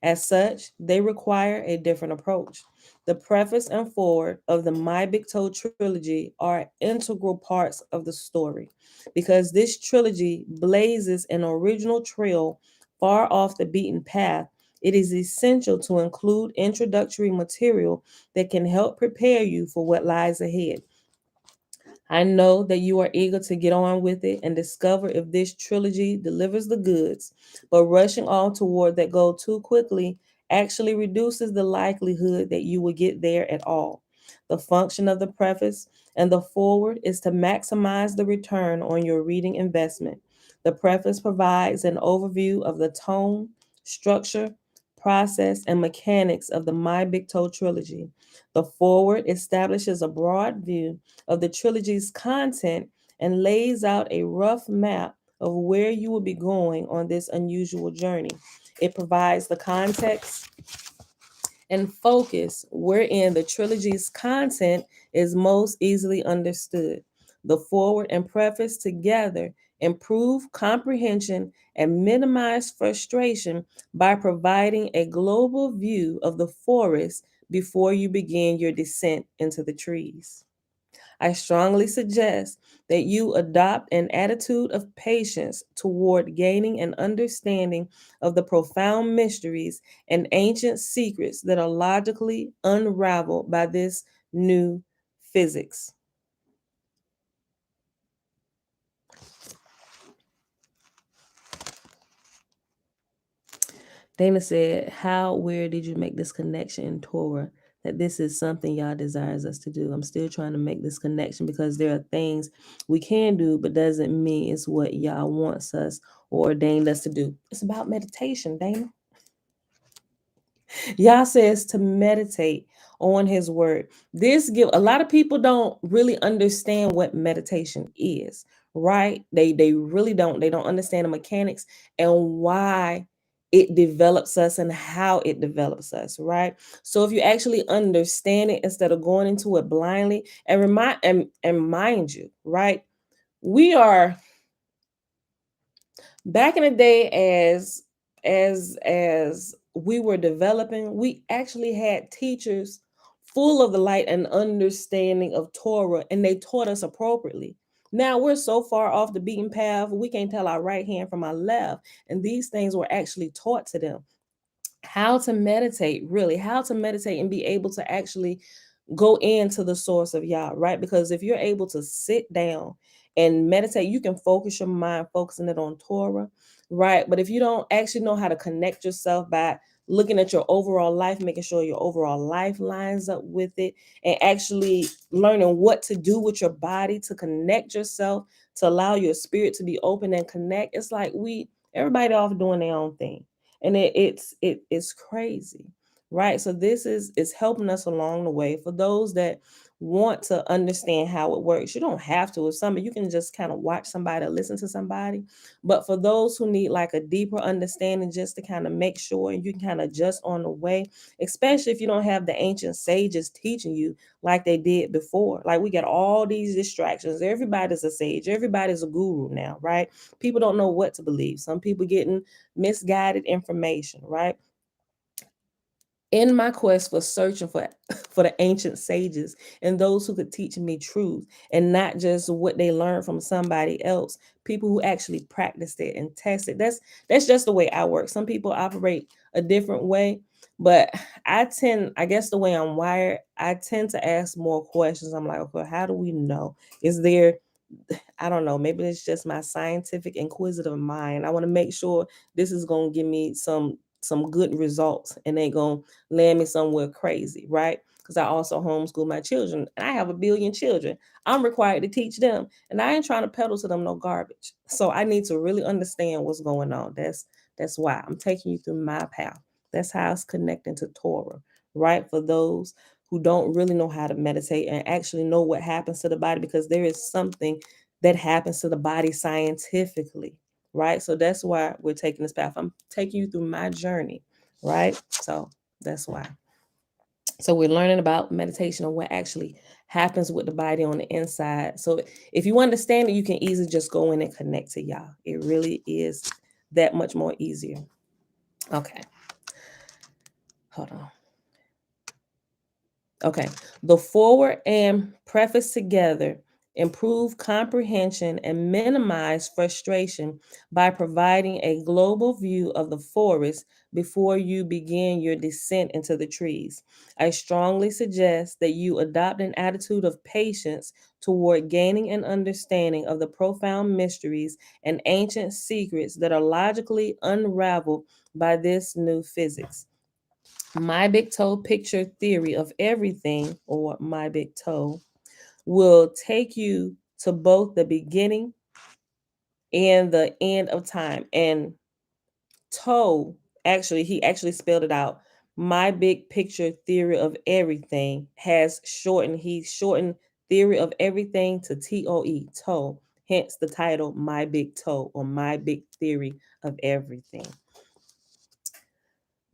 As such, they require a different approach. The preface and foreword of the My Big Toe trilogy are integral parts of the story because this trilogy blazes an original trail far off the beaten path. It is essential to include introductory material that can help prepare you for what lies ahead. I know that you are eager to get on with it and discover if this trilogy delivers the goods, but rushing on toward that goal too quickly actually reduces the likelihood that you will get there at all. The function of the preface and the forward is to maximize the return on your reading investment. The preface provides an overview of the tone, structure, process, and mechanics of the My Big Toe trilogy. The forward establishes a broad view of the trilogy's content and lays out a rough map of where you will be going on this unusual journey. It provides the context and focus wherein the trilogy's content is most easily understood. The forward and preface together improve comprehension and minimize frustration by providing a global view of the forest before you begin your descent into the trees. I strongly suggest that you adopt an attitude of patience toward gaining an understanding of the profound mysteries and ancient secrets that are logically unraveled by this new physics. Dana said, how weird did you make this connection in Torah that this is something y'all desires us to do? I'm still trying to make this connection because there are things we can do, but doesn't mean it's what y'all wants us or ordained us to do. It's about meditation, Dana. Yah says to meditate on his word. This give a lot of people don't really understand what meditation is, right? They really don't. They don't understand the mechanics and why it develops us and how it develops us, right? So if you actually understand it instead of going into it blindly, and mind you, right? We are back in the day as we were developing, we actually had teachers full of the light and understanding of Torah, and they taught us appropriately. Now we're so far off the beaten path, we can't tell our right hand from our left, and these things were actually taught to them. How to meditate, really, how to meditate and be able to actually go into the source of Yah, right? Because if you're able to sit down and meditate, you can focus your mind, focusing it on Torah, right? But if you don't actually know how to connect yourself by looking at your overall life, making sure your overall life lines up with it, and actually learning what to do with your body to connect yourself, to allow your spirit to be open and connect, it's like everybody off doing their own thing. And it's crazy, right? So this is helping us along the way. For those that want to understand how it works, you don't have to. If somebody, you can just kind of watch somebody or listen to somebody. But for those who need like a deeper understanding, just to kind of make sure you can kind of adjust on the way, especially if you don't have the ancient sages teaching you like they did before. Like we got all these distractions. Everybody's a sage, everybody's a guru now, right? People don't know what to believe. Some people getting misguided information, right? In my quest for searching for for the ancient sages and those who could teach me truth and not just what they learned from somebody else, people who actually practiced it and tested. That's just the way I work. Some people operate a different way, but I guess the way I'm wired, I tend to ask more questions. I'm like, okay, how do we know? Is there, I don't know, maybe it's just my scientific inquisitive mind. I want to make sure this is going to give me some good results and ain't going to land me somewhere crazy, right? Because I also homeschool my children and I have a billion children. I'm required to teach them and I ain't trying to peddle to them no garbage. So I need to really understand what's going on. That's why I'm taking you through my path. That's how it's connecting to Torah, right? For those who don't really know how to meditate and actually know what happens to the body, because there is something that happens to the body scientifically, right? So that's why we're taking this path. I'm taking you through my journey, right? So that's why. So we're learning about meditation and what actually happens with the body on the inside. So if you understand it, you can easily just go in and connect to Yah. It really is that much more easier. Okay. Hold on. Okay. The forward and preface together improve comprehension and minimize frustration by providing a global view of the forest before you begin your descent into the trees. I strongly suggest that you adopt an attitude of patience toward gaining an understanding of the profound mysteries and ancient secrets that are logically unraveled by this new physics. My Big Toe Picture Theory of Everything, or My Big Toe, will take you to both the beginning and the end of time. And Toe, actually, he actually spelled it out. My big picture theory of everything he shortened theory of everything to TOE, toe. Hence the title, My Big Toe, or My Big Theory of Everything.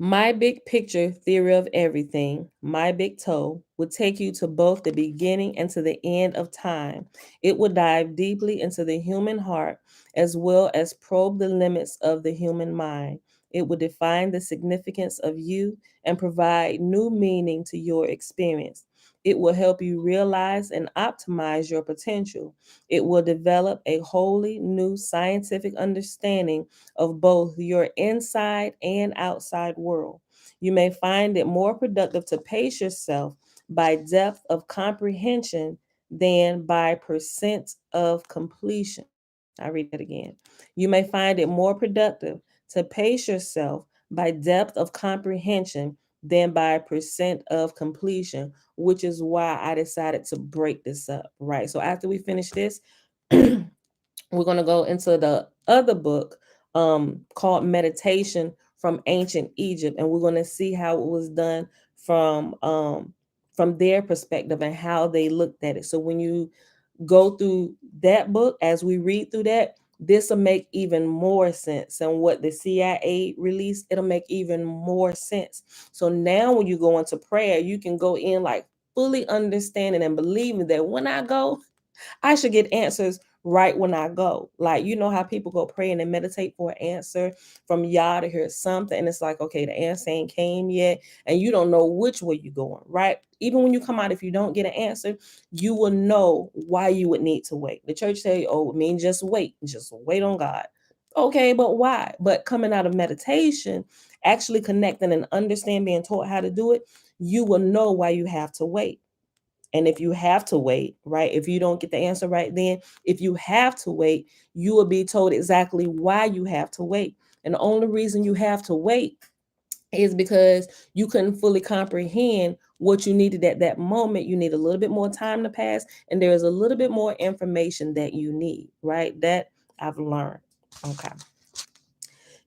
My big picture theory of everything, my big toe, would take you to both the beginning and to the end of time. It would dive deeply into the human heart as well as probe the limits of the human mind. It would define the significance of you and provide new meaning to your experience. It will help you realize and optimize your potential. It will develop a wholly new scientific understanding of both your inside and outside world. You may find it more productive to pace yourself by depth of comprehension than by percent of completion. I read that again. You may find it more productive to pace yourself by depth of comprehension than by percent of completion, which is why I decided to break this up, right? So after we finish this, we're going to go into the other book called Meditation from Ancient Egypt, and we're going to see how it was done from their perspective and how they looked at it. So when you go through that book, as we read through that, this will make even more sense. And what the CIA released, it'll make even more sense. So now when you go into prayer, you can go in like fully understanding and believing that when I go, I should get answers right when I go. Like, you know how people go pray and meditate for an answer from Yah to hear something, and it's like, okay, the answer ain't came yet, and you don't know which way you're going, right? Even when you come out, if you don't get an answer, you will know why you would need to wait. The church say, oh, it means just wait on God. Okay, but why? But coming out of meditation, actually connecting and understanding, being taught how to do it, you will know why you have to wait. And if you have to wait, right, if you don't get the answer right then, if you have to wait, you will be told exactly why you have to wait. And the only reason you have to wait is because you couldn't fully comprehend what you needed at that moment. You need a little bit more time to pass, and there is a little bit more information that you need, right? That I've learned. Okay.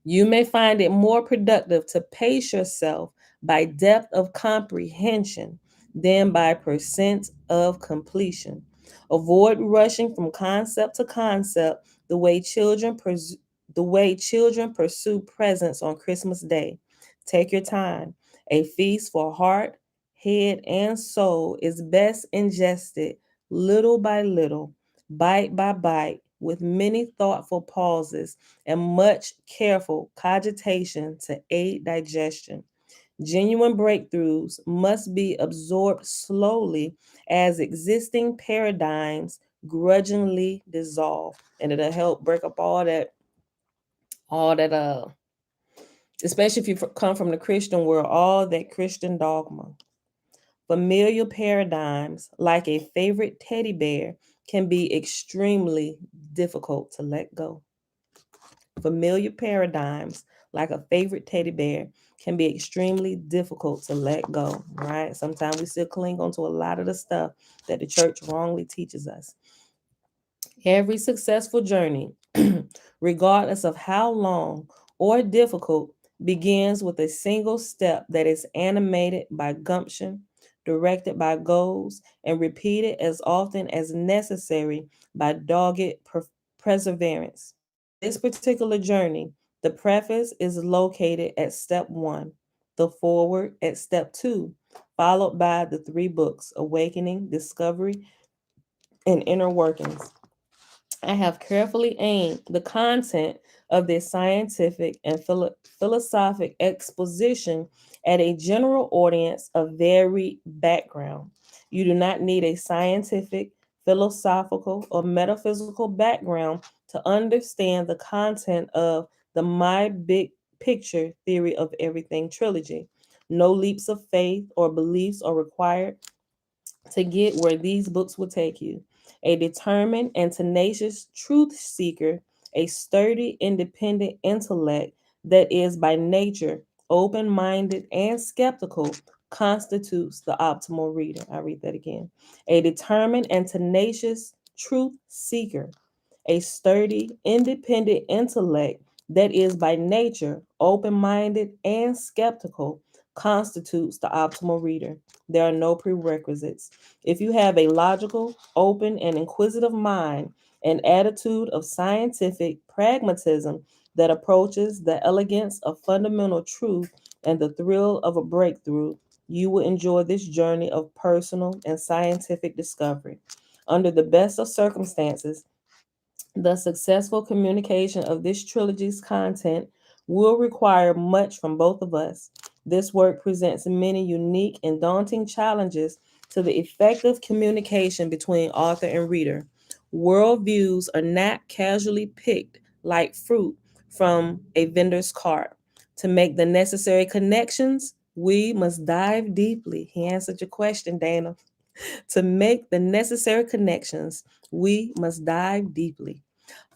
You may find it more productive to pace yourself by depth of comprehension than by percent of completion. Avoid rushing from concept to concept the way children pursue presents on Christmas Day. Take your time. A feast for heart, head, and soul is best ingested little by little, bite by bite, with many thoughtful pauses and much careful cogitation to aid digestion. Genuine breakthroughs must be absorbed slowly as existing paradigms grudgingly dissolve. And it'll help break up all that, especially if you come from the Christian world, all that Christian dogma. Familiar paradigms, like a favorite teddy bear, can be extremely difficult to let go. Familiar paradigms, like a favorite teddy bear, can be extremely difficult to let go, right? Sometimes we still cling on to a lot of the stuff that the church wrongly teaches us. Every successful journey, regardless of how long or difficult, begins with a single step that is animated by gumption, directed by goals, and repeated as often as necessary by dogged perseverance. In this particular journey, the preface is located at step 1, the foreword at step 2, followed by the 3 books, Awakening, Discovery, and Inner Workings. I have carefully aimed the content of this scientific and philosophic exposition at a general audience of varied background. You do not need a scientific, philosophical, or metaphysical background to understand the content of the My Big Picture Theory of Everything trilogy. No leaps of faith or beliefs are required to get where these books will take you. A determined and tenacious truth seeker, a sturdy, independent intellect that is by nature open minded and skeptical, constitutes the optimal reader. I read that again. A determined and tenacious truth seeker, a sturdy, independent intellect that is by nature open minded and skeptical constitutes the optimal reader. There are no prerequisites. If you have a logical, open, and inquisitive mind, an attitude of scientific pragmatism that approaches the elegance of fundamental truth and the thrill of a breakthrough, you will enjoy this journey of personal and scientific discovery. Under the best of circumstances, the successful communication of this trilogy's content will require much from both of us. This work presents many unique and daunting challenges to the effective communication between author and reader. Worldviews are not casually picked like fruit from a vendor's cart. To make the necessary connections, we must dive deeply. He answered your question, Dana. To make the necessary connections, we must dive deeply.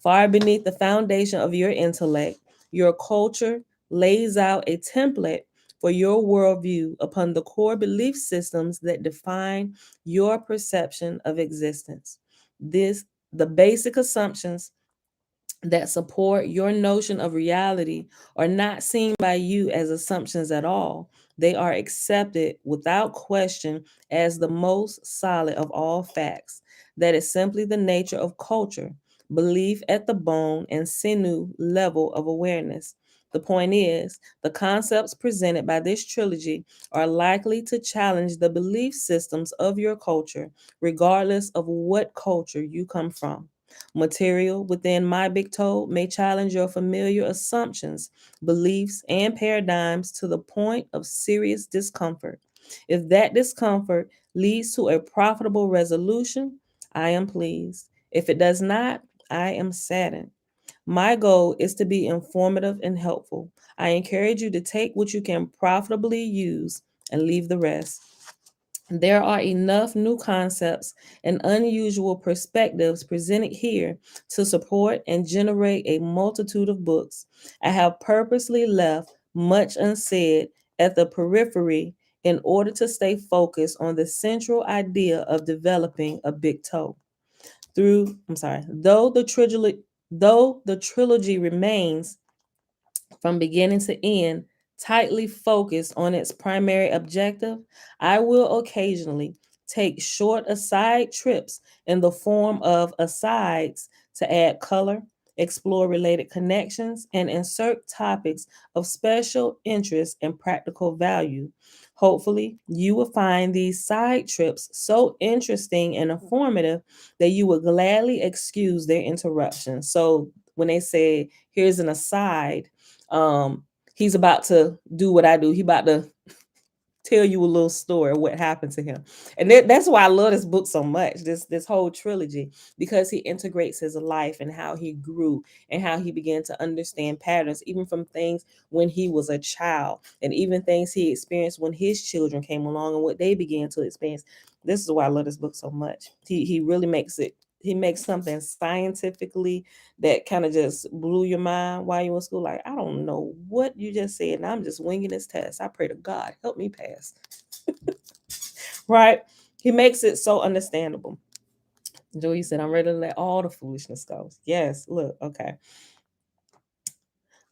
Far beneath the foundation of your intellect, your culture lays out a template for your worldview upon the core belief systems that define your perception of existence. The basic assumptions that support your notion of reality are not seen by you as assumptions at all. They are accepted without question as the most solid of all facts. That is simply the nature of culture, belief at the bone and sinew level of awareness. The point is, the concepts presented by this trilogy are likely to challenge the belief systems of your culture, regardless of what culture you come from. Material within My Big Toe may challenge your familiar assumptions, beliefs, and paradigms to the point of serious discomfort. If that discomfort leads to a profitable resolution, I am pleased. If it does not, I am saddened. My goal is to be informative and helpful. I encourage you to take what you can profitably use and leave the rest. There are enough new concepts and unusual perspectives presented here to support and generate a multitude of books. I have purposely left much unsaid at the periphery in order to stay focused on the central idea of developing a big toe. Though the trilogy remains from beginning to end, tightly focused on its primary objective, I will occasionally take short aside trips in the form of asides to add color, explore related connections, and insert topics of special interest and practical value. Hopefully, you will find these side trips so interesting and informative that you will gladly excuse their interruption. So, when they say, here's an aside, he's about to do what I do. He about to tell you a little story of what happened to him. And that's why I love this book so much, this whole trilogy, because he integrates his life and how he grew and how he began to understand patterns, even from things when he was a child and even things he experienced when his children came along and what they began to experience. This is why I love this book so much. He really makes something scientifically that kind of just blew your mind while you were in school. Like, I don't know what you just said, and I'm just winging this test. I pray to God, help me pass. Right? He makes it so understandable. Joey said, I'm ready to let all the foolishness go. Yes, look, okay.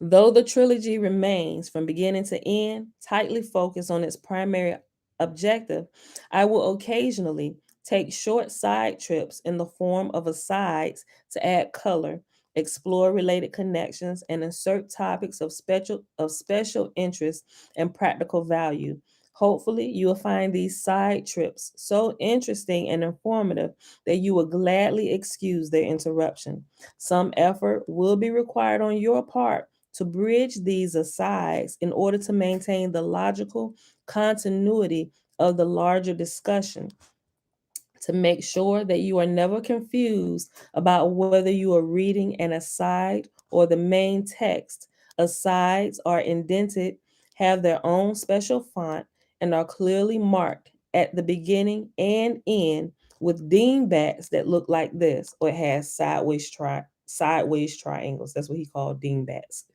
Though the trilogy remains from beginning to end tightly focused on its primary objective, I will occasionally take short side trips in the form of asides to add color, explore related connections, and insert topics of special interest and practical value. Hopefully, you will find these side trips so interesting and informative that you will gladly excuse their interruption. Some effort will be required on your part to bridge these asides in order to maintain the logical continuity of the larger discussion, to make sure that you are never confused about whether you are reading an aside or the main text. Asides are indented, have their own special font, and are clearly marked at the beginning and end with dingbats that look like this, or it has sideways triangles. That's what he called dingbats.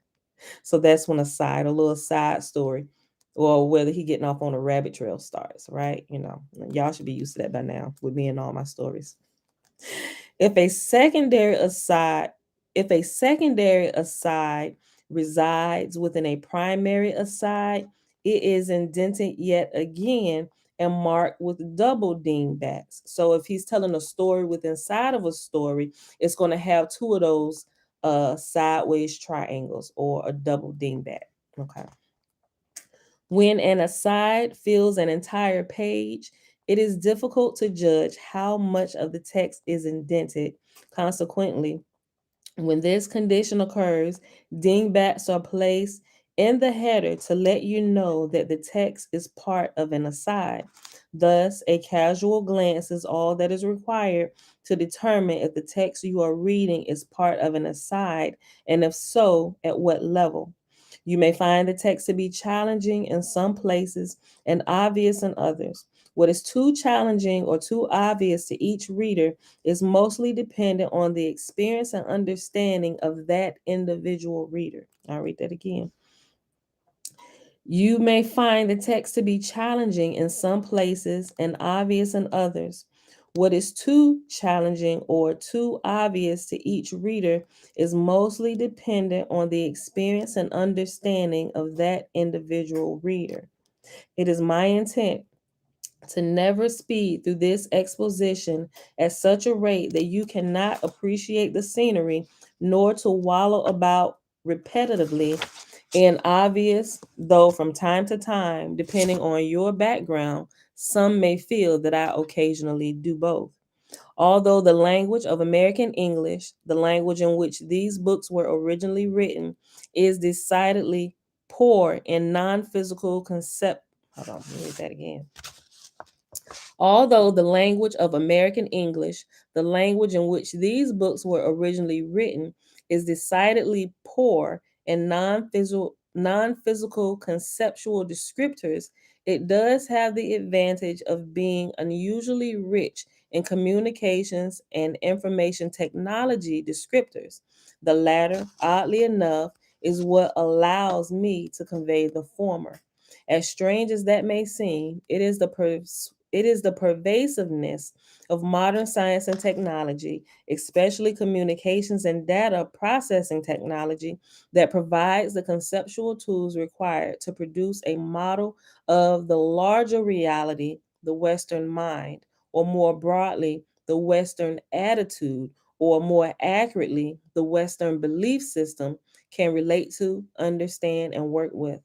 So that's one aside, a little side story. or whether he getting off on a rabbit trail starts, right? Y'all should be used to that by now with me and all my stories. If a secondary aside, if a secondary aside resides within a primary aside, it is indented yet again and marked with double dingbats. So if he's telling a story within inside of a story, it's going to have two of those sideways triangles or a double dingbat. Okay. When an aside fills an entire page, it is difficult to judge how much of the text is indented. Consequently, when this condition occurs, dingbats are placed in the header to let you know that the text is part of an aside. Thus, a casual glance is all that is required to determine if the text you are reading is part of an aside, and if so, at what level. You may find the text to be challenging in some places and obvious in others. What is too challenging or too obvious to each reader is mostly dependent on the experience and understanding of that individual reader. I'll read that again. You may find the text to be challenging in some places and obvious in others. What is too challenging or too obvious to each reader is mostly dependent on the experience and understanding of that individual reader. It is my intent to never speed through this exposition at such a rate that you cannot appreciate the scenery, nor to wallow about repetitively in obvious, though from time to time, depending on your background, some may feel that I occasionally do both. Although the language of American English, the language in which these books were originally written, is decidedly poor in non-physical concept. Hold on, let me read that again. Although the language of American English, the language in which these books were originally written, is decidedly poor in non-physical conceptual descriptors, it does have the advantage of being unusually rich in communications and information technology descriptors. The latter, oddly enough, is what allows me to convey the former. As strange as that may seem, it is the pervasiveness of modern science and technology, especially communications and data processing technology, that provides the conceptual tools required to produce a model of the larger reality, the Western mind, or more broadly, the Western attitude, or more accurately, the Western belief system can relate to, understand, and work with.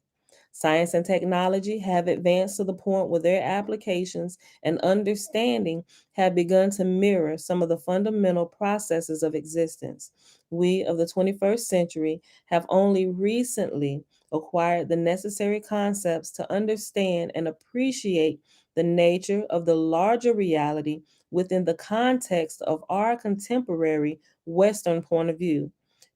Science and technology have advanced to the point where their applications and understanding have begun to mirror some of the fundamental processes of existence. We of the 21st century have only recently acquired the necessary concepts to understand and appreciate the nature of the larger reality within the context of our contemporary Western point of view.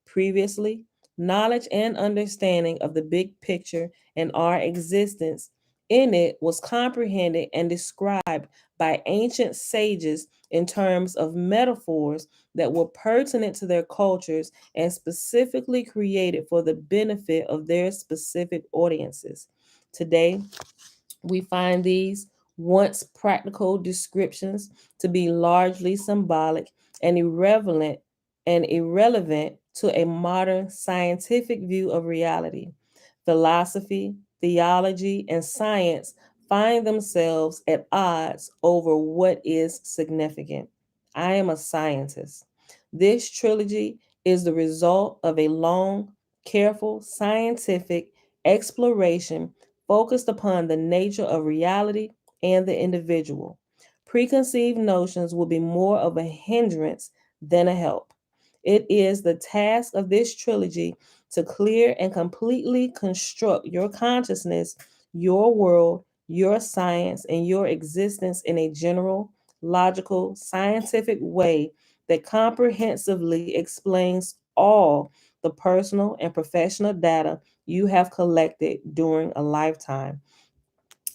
Previously, knowledge and understanding of the big picture and our existence in it was comprehended and described by ancient sages in terms of metaphors that were pertinent to their cultures and specifically created for the benefit of their specific audiences. Today, we find these once practical descriptions to be largely symbolic and irrelevant to a modern scientific view of reality. Philosophy, theology, and science find themselves at odds over what is significant. I am a scientist. This trilogy is the result of a long, careful scientific exploration focused upon the nature of reality and the individual. Preconceived notions will be more of a hindrance than a help. It is the task of this trilogy to clear and completely construct your consciousness, your world, your science, and your existence in a general, logical, scientific way that comprehensively explains all the personal and professional data you have collected during a lifetime.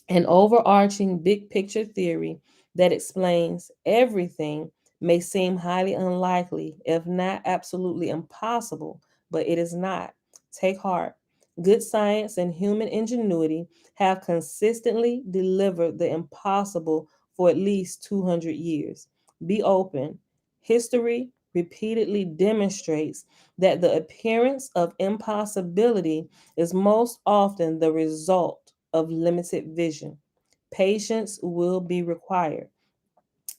An overarching big picture theory that explains everything may seem highly unlikely, if not absolutely impossible, but it is not. Take heart. Good science and human ingenuity have consistently delivered the impossible for at least 200 years. Be open. History repeatedly demonstrates that the appearance of impossibility is most often the result of limited vision. Patience will be required.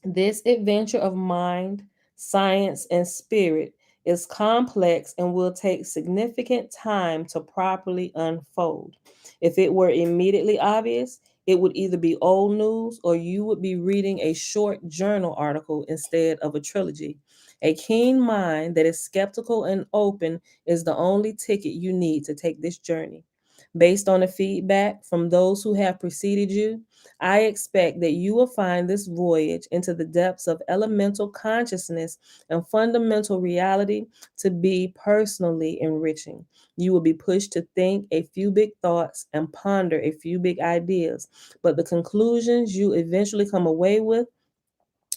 This adventure of mind, science, and spirit is complex and will take significant time to properly unfold. If it were immediately obvious, it would either be old news or you would be reading a short journal article instead of a trilogy. A keen mind that is skeptical and open is the only ticket you need to take this journey. Based on the feedback from those who have preceded you, I expect that you will find this voyage into the depths of elemental consciousness and fundamental reality to be personally enriching. You will be pushed to think a few big thoughts and ponder a few big ideas, but the conclusions you eventually come away with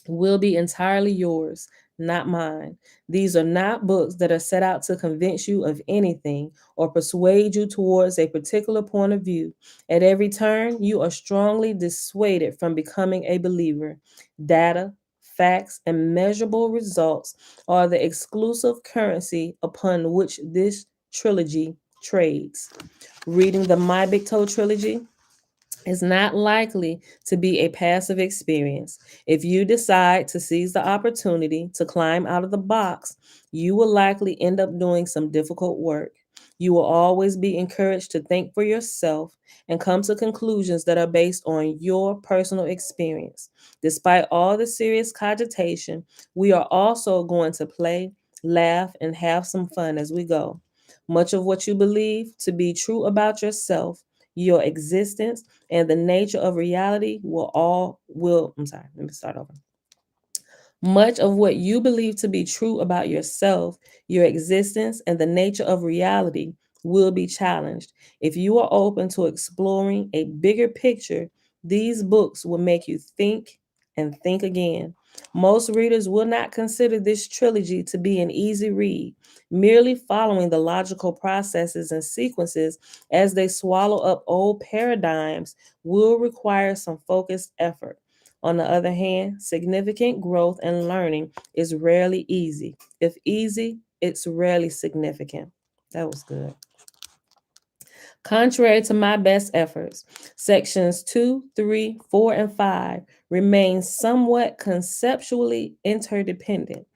will be entirely yours, not mine. These are not books that are set out to convince you of anything or persuade you towards a particular point of view. At every turn, you are strongly dissuaded from becoming a believer. Data, facts, and measurable results are the exclusive currency upon which this trilogy trades. Reading the My Big Toe trilogy is not likely to be a passive experience. If you decide to seize the opportunity to climb out of the box, you will likely end up doing some difficult work. You will always be encouraged to think for yourself and come to conclusions that are based on your personal experience. Despite all the serious cogitation, we are also going to play, laugh, and have some fun as we go. Much of what you believe to be true about yourself, your existence, and the nature of reality let me start over. Much of what you believe to be true about yourself, your existence, and the nature of reality will be challenged. If you are open to exploring a bigger picture, these books will make you think and think again. Most readers will not consider this trilogy to be an easy read. Merely following the logical processes and sequences as they swallow up old paradigms will require some focused effort. On the other hand, significant growth and learning is rarely easy. If easy, it's rarely significant. That was good. Contrary to my best efforts, sections 2, 3, 4, and 5 remain somewhat conceptually interdependent.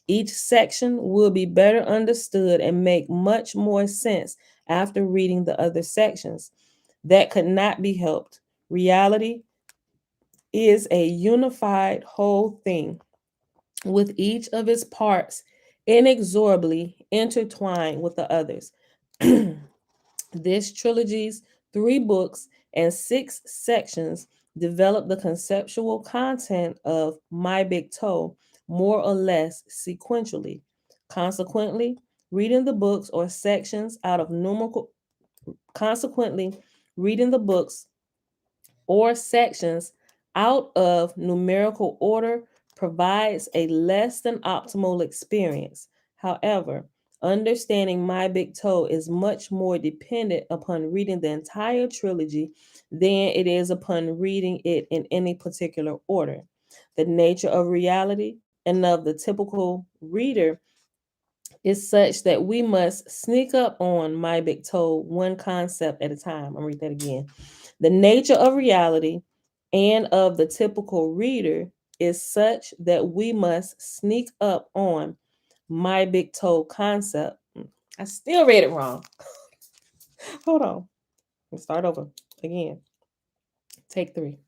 Each section will be better understood and make much more sense after reading the other sections. That could not be helped. Reality is a unified whole thing, with each of its parts inexorably intertwined with the others. This trilogy's 3 books and 6 sections develop the conceptual content of My Big Toe more or less sequentially. Consequently, reading the books or sections out of numerical consequently, reading the books or sections out of numerical order provides a less than optimal experience. However, understanding My Big Toe is much more dependent upon reading the entire trilogy than it is upon reading it in any particular order. The nature of reality and of the typical reader is such that we must sneak up on My Big Toe one concept at a time. I'll read that again. The nature of reality and of the typical reader is such that we must sneak up on My Big Toe concept. I still read it wrong. Hold on. Let's start over again. Take 3.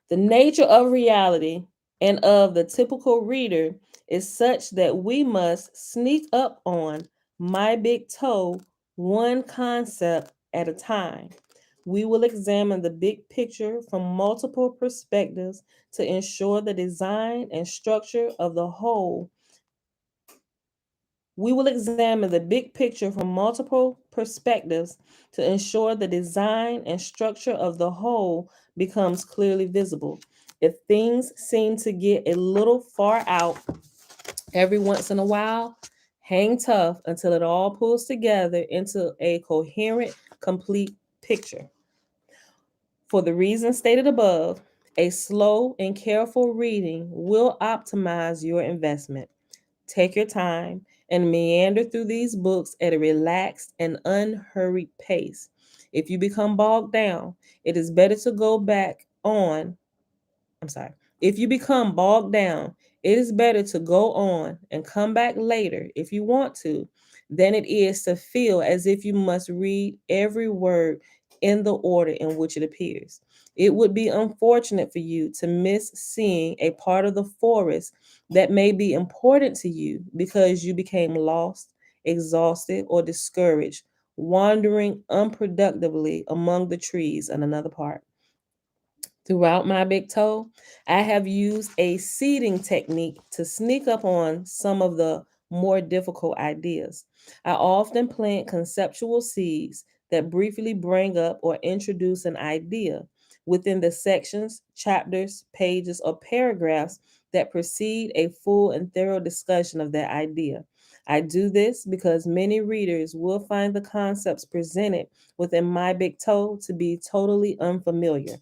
The nature of reality and of the typical reader is such that we must sneak up on My Big Toe one concept at a time. We will examine the big picture from multiple perspectives to ensure the design and structure of the whole. We will examine the big picture from multiple perspectives to ensure the design and structure of the whole becomes clearly visible. If things seem to get a little far out every once in a while, hang tough until it all pulls together into a coherent complete picture. For the reasons stated above, a slow and careful reading will optimize your investment. Take your time and meander through these books at a relaxed and unhurried pace. If you become bogged down, it is better to go back on. I'm sorry. If you become bogged down, it is better to go on and come back later if you want to than it is to feel as if you must read every word in the order in which it appears. It would be unfortunate for you to miss seeing a part of the forest that may be important to you because you became lost, exhausted, or discouraged, wandering unproductively among the trees in another part. Throughout my big toe, I have used a seeding technique to sneak up on some of the more difficult ideas. I often plant conceptual seeds that briefly bring up or introduce an idea within the sections, chapters, pages, or paragraphs that precede a full and thorough discussion of that idea. I do this because many readers will find the concepts presented within my big toe to be totally unfamiliar.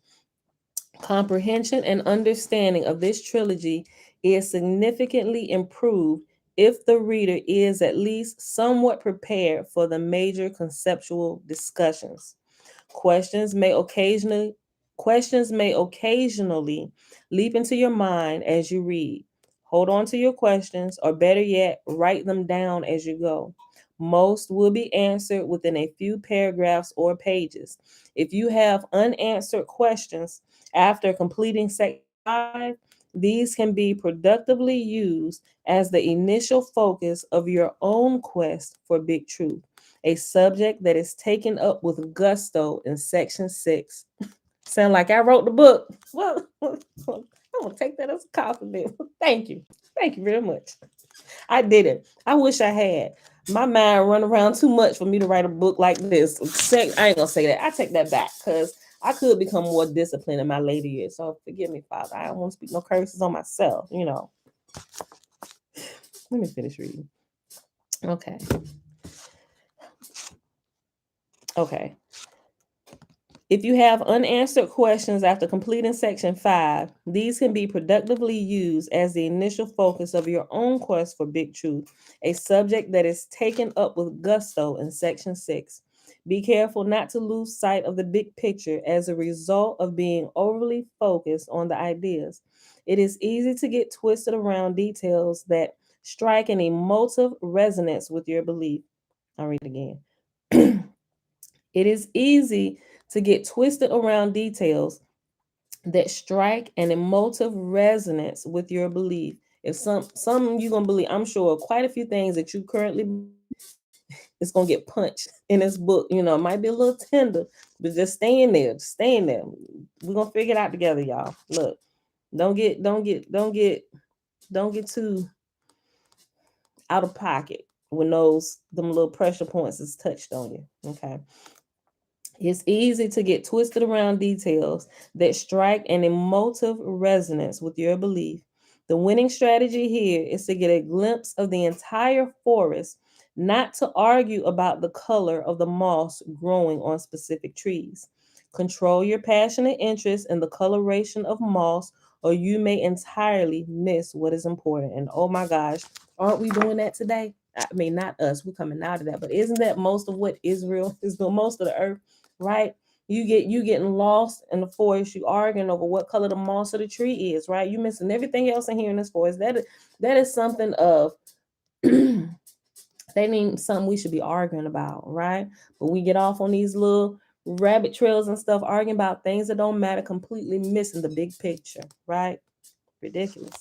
Comprehension and understanding of this trilogy is significantly improved if the reader is at least somewhat prepared for the major conceptual discussions. Questions may occasionally Questions may occasionally leap into your mind as you read. Hold on to your questions, or better yet, write them down as you go. Most will be answered within a few paragraphs or pages. If you have unanswered questions after completing section 5, these can be productively used as the initial focus of your own quest for big truth, a subject that is taken up with gusto in section 6. Sound like I wrote the book. Well, I'm gonna take that as a compliment. Thank you. Thank you very much. I did it. I wish I had. My mind run around too much for me to write a book like this. I ain't gonna say that. I take that back because I could become more disciplined in my later years. So forgive me, Father. I don't want to speak no curses on myself. Let me finish reading. Okay. Okay. If you have unanswered questions after completing section 5, these can be productively used as the initial focus of your own quest for big truth, a subject that is taken up with gusto in section 6. Be careful not to lose sight of the big picture as a result of being overly focused on the ideas. It is easy to get twisted around details that strike an emotive resonance with your belief. I'll read it again. It is easy to get twisted around details that strike an emotive resonance with your belief. If some you're gonna believe, I'm sure quite a few things that you currently it's gonna get punched in this book. It might be a little tender, but just stay in there. Just stay in there. We're gonna figure it out together, y'all. Look, don't get too out of pocket when them little pressure points is touched on you. Okay. It's easy to get twisted around details that strike an emotive resonance with your belief. The winning strategy here is to get a glimpse of the entire forest, not to argue about the color of the moss growing on specific trees. Control your passionate interest in the coloration of moss, or you may entirely miss what is important. And oh my gosh, aren't we doing that today? I mean, not us, we're coming out of that, but isn't that most of what Israel is doing, most of the earth? Right? You getting lost in the forest. You arguing over what color the moss of the tree is. Right? You missing everything else in here in this forest. That is something of they need something we should be arguing about, right? But we get off on these little rabbit trails and stuff, arguing about things that don't matter, completely missing the big picture, right? Ridiculous.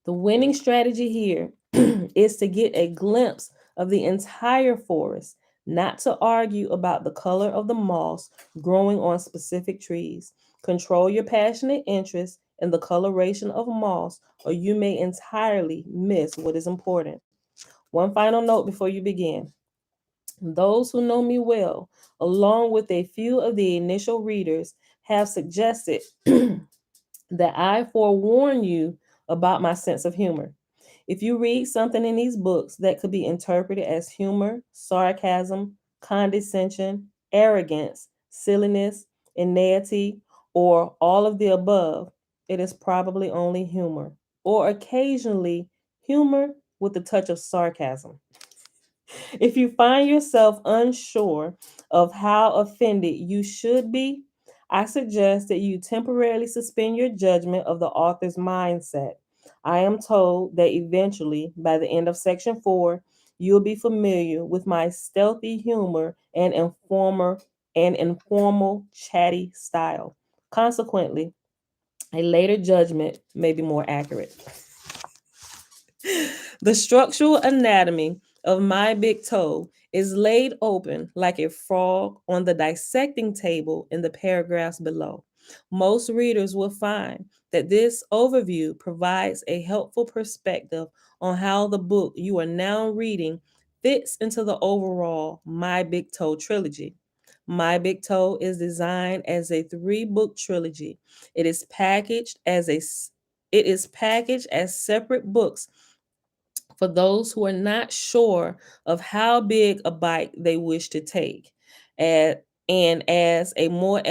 The winning strategy here is to get a glimpse of the entire forest, not to argue about the color of the moss growing on specific trees. Control your passionate interest in the coloration of moss, or you may entirely miss what is important. One final note before you begin. Those who know me well, along with a few of the initial readers, have suggested that I forewarn you about my sense of humor. If you read something in these books that could be interpreted as humor, sarcasm, condescension, arrogance, silliness, inanity, or all of the above, it is probably only humor, or occasionally humor with a touch of sarcasm. If you find yourself unsure of how offended you should be, I suggest that you temporarily suspend your judgment of the author's mindset. I am told that eventually, by the end of section 4, you'll be familiar with my stealthy humor and informal chatty style. Consequently, a later judgment may be more accurate. The structural anatomy of my big toe is laid open like a frog on the dissecting table in the paragraphs below. Most readers will find that this overview provides a helpful perspective on how the book you are now reading fits into the overall My Big Toe trilogy. My Big Toe is designed as a 3-book trilogy. It is packaged as separate books for those who are not sure of how big a bite they wish to take. And as a more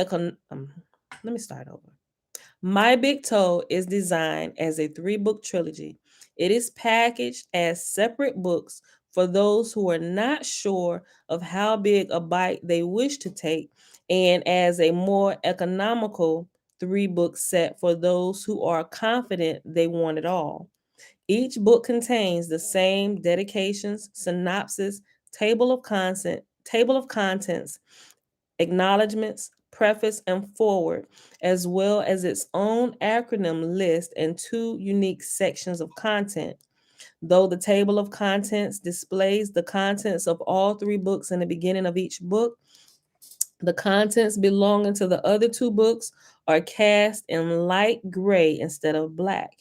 let me start over. My Big Toe is designed as a 3-book trilogy. It is packaged as separate books for those who are not sure of how big a bite they wish to take, and as a more economical 3-book set for those who are confident they want it all. Each book contains the same dedications, synopsis, table of contents, acknowledgments, preface, and forward, as well as its own acronym list and 2 unique sections of content. Though the table of contents displays the contents of all 3 books in the beginning of each book, the contents belonging to the other 2 books are cast in light gray instead of black.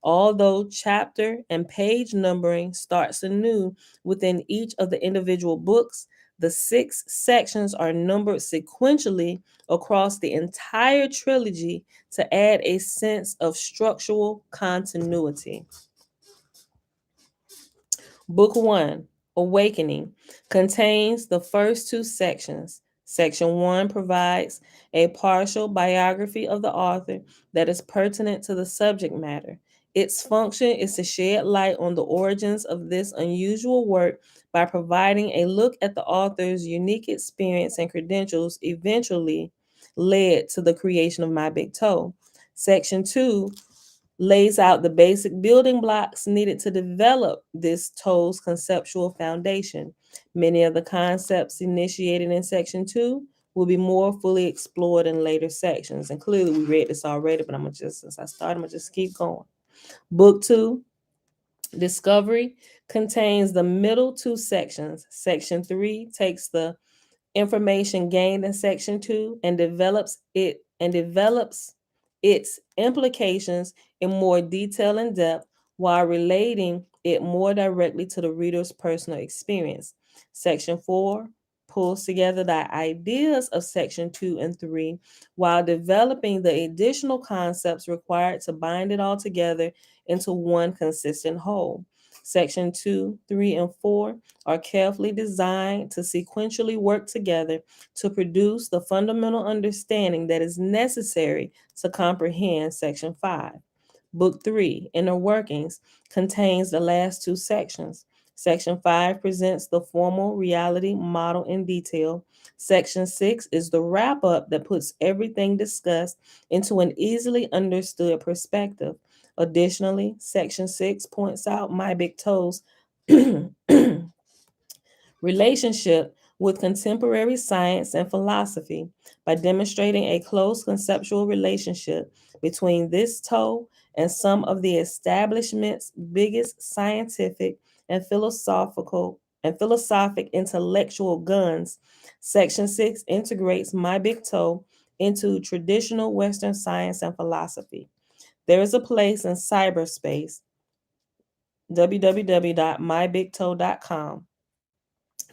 Although chapter and page numbering starts anew within each of the individual books, the 6 sections are numbered sequentially across the entire trilogy to add a sense of structural continuity. Book 1, Awakening, contains the first 2 sections. Section 1 provides a partial biography of the author that is pertinent to the subject matter. Its function is to shed light on the origins of this unusual work by providing a look at the author's unique experience and credentials eventually led to the creation of My Big Toe. Section 2 lays out the basic building blocks needed to develop this toe's conceptual foundation. Many of the concepts initiated in section 2 will be more fully explored in later sections. And clearly we read this already, but since I started, I'm gonna just keep going. Book 2, Discovery, contains the middle 2 sections. Section 3 takes the information gained in section 2 and develops its implications in more detail and depth while relating it more directly to the reader's personal experience. Section 4 pulls together the ideas of section 2 and 3 while developing the additional concepts required to bind it all together into one consistent whole. Section 2, 3, and 4 are carefully designed to sequentially work together to produce the fundamental understanding that is necessary to comprehend Section 5. Book 3, Inner Workings, contains the last 2 sections. Section 5 presents the formal reality model in detail. Section 6 is the wrap-up that puts everything discussed into an easily understood perspective. Additionally, Section 6 points out My Big Toe's relationship with contemporary science and philosophy by demonstrating a close conceptual relationship between this toe and some of the establishment's biggest scientific and philosophic intellectual guns. Section 6 integrates My Big Toe into traditional Western science and philosophy. There is a place in cyberspace, www.mybigtoe.com.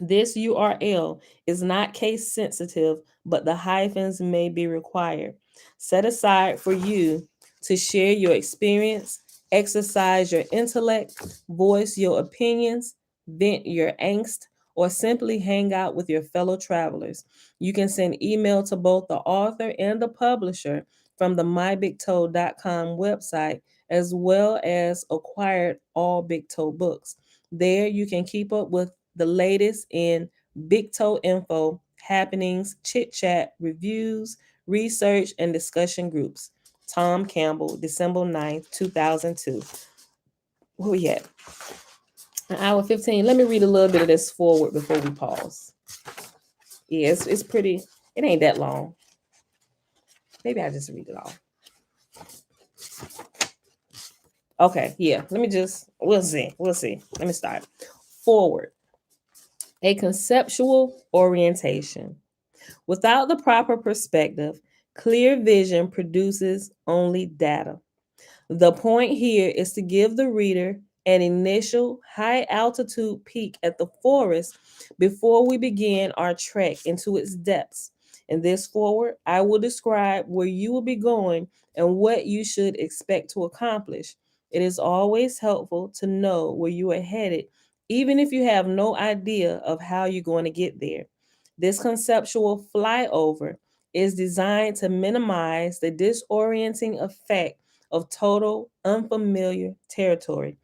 This URL is not case sensitive, but the hyphens may be required. Set aside for you to share your experience, exercise your intellect, voice your opinions, vent your angst, or simply hang out with your fellow travelers. You can send email to both the author and the publisher from the mybigtoe.com website, as well as acquired all Big Toe books. There you can keep up with the latest in Big Toe info, happenings, chit chat, reviews, research, and discussion groups. Tom Campbell, December 9th, 2002. Where we at? An hour 15. Let me read a little bit of this forward before we pause. Yeah, it's pretty, it ain't that long. Maybe I just read it all. Okay, yeah. We'll see. Let me start. Forward. A conceptual orientation. Without the proper perspective, clear vision produces only data. The point here is to give the reader an initial high altitude peek at the forest before we begin our trek into its depths. In this forward, I will describe where you will be going and what you should expect to accomplish. It is always helpful to know where you are headed, even if you have no idea of how you're going to get there. This conceptual flyover is designed to minimize the disorienting effect of total unfamiliar territory.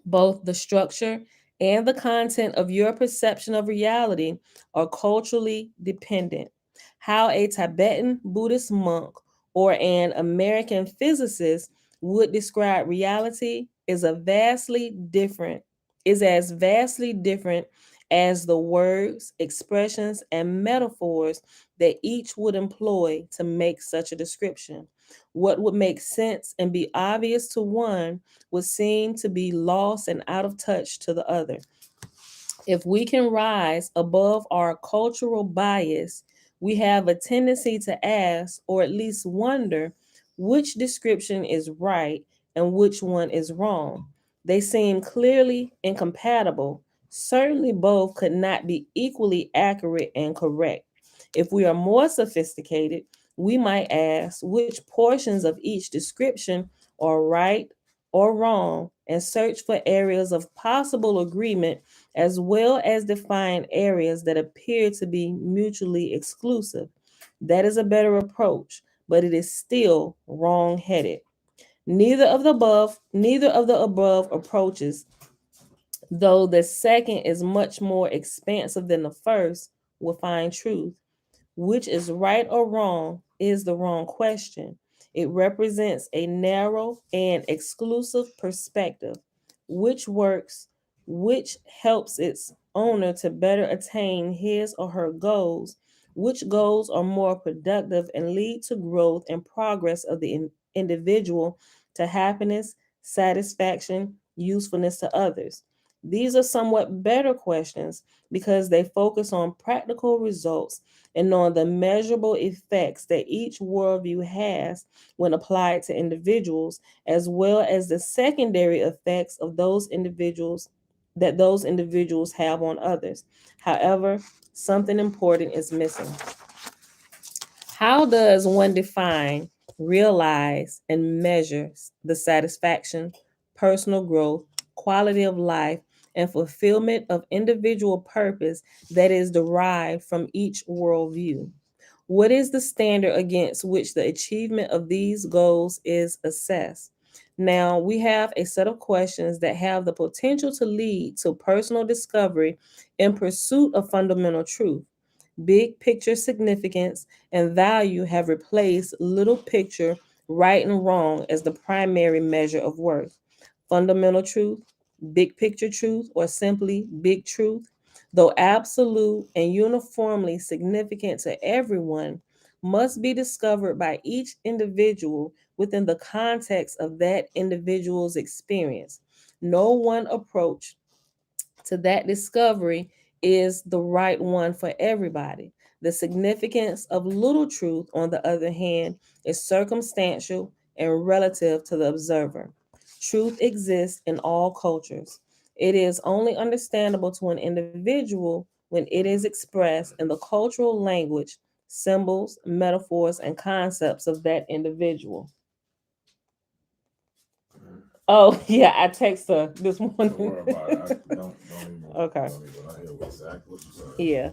Both the structure and the content of your perception of reality are culturally dependent. How a Tibetan Buddhist monk or an American physicist would describe reality is as vastly different as the words, expressions, and metaphors that each would employ to make such a description. What would make sense and be obvious to one would seem to be lost and out of touch to the other. If we can rise above our cultural bias, we have a tendency to ask, or at least wonder, which description is right and which one is wrong. They seem clearly incompatible. Certainly, both could not be equally accurate and correct. If we are more sophisticated, we might ask which portions of each description are right or wrong and search for areas of possible agreement, as well as define areas that appear to be mutually exclusive. That is a better approach, but it is still wrong-headed. Neither of the above approaches, though the second is much more expansive than the first, will find truth. Which is right or wrong is the wrong question. It represents a narrow and exclusive perspective, which works, which helps its owner to better attain his or her goals, which goals are more productive and lead to growth and progress of the individual, to happiness, satisfaction, usefulness to others. These are somewhat better questions because they focus on practical results and on the measurable effects that each worldview has when applied to individuals, as well as the secondary effects of those individuals have on others. However, something important is missing. How does one define, realize, and measure the satisfaction, personal growth, quality of life, and fulfillment of individual purpose that is derived from each worldview? What is the standard against which the achievement of these goals is assessed? Now, we have a set of questions that have the potential to lead to personal discovery in pursuit of fundamental truth. Big picture significance and value have replaced little picture right and wrong as the primary measure of worth. Fundamental truth, big picture truth, or simply big truth, though absolute and uniformly significant to everyone, must be discovered by each individual within the context of that individual's experience. No one approach to that discovery is the right one for everybody. The significance of little truth, on the other hand, is circumstantial and relative to the observer. Truth exists in all cultures. It is only understandable to an individual when it is expressed in the cultural language, symbols, metaphors, and concepts of that individual. Oh, yeah, I text her this morning. Don't worry about it. Don't even. Okay. Don't even. I hear exactly what you said. Yeah.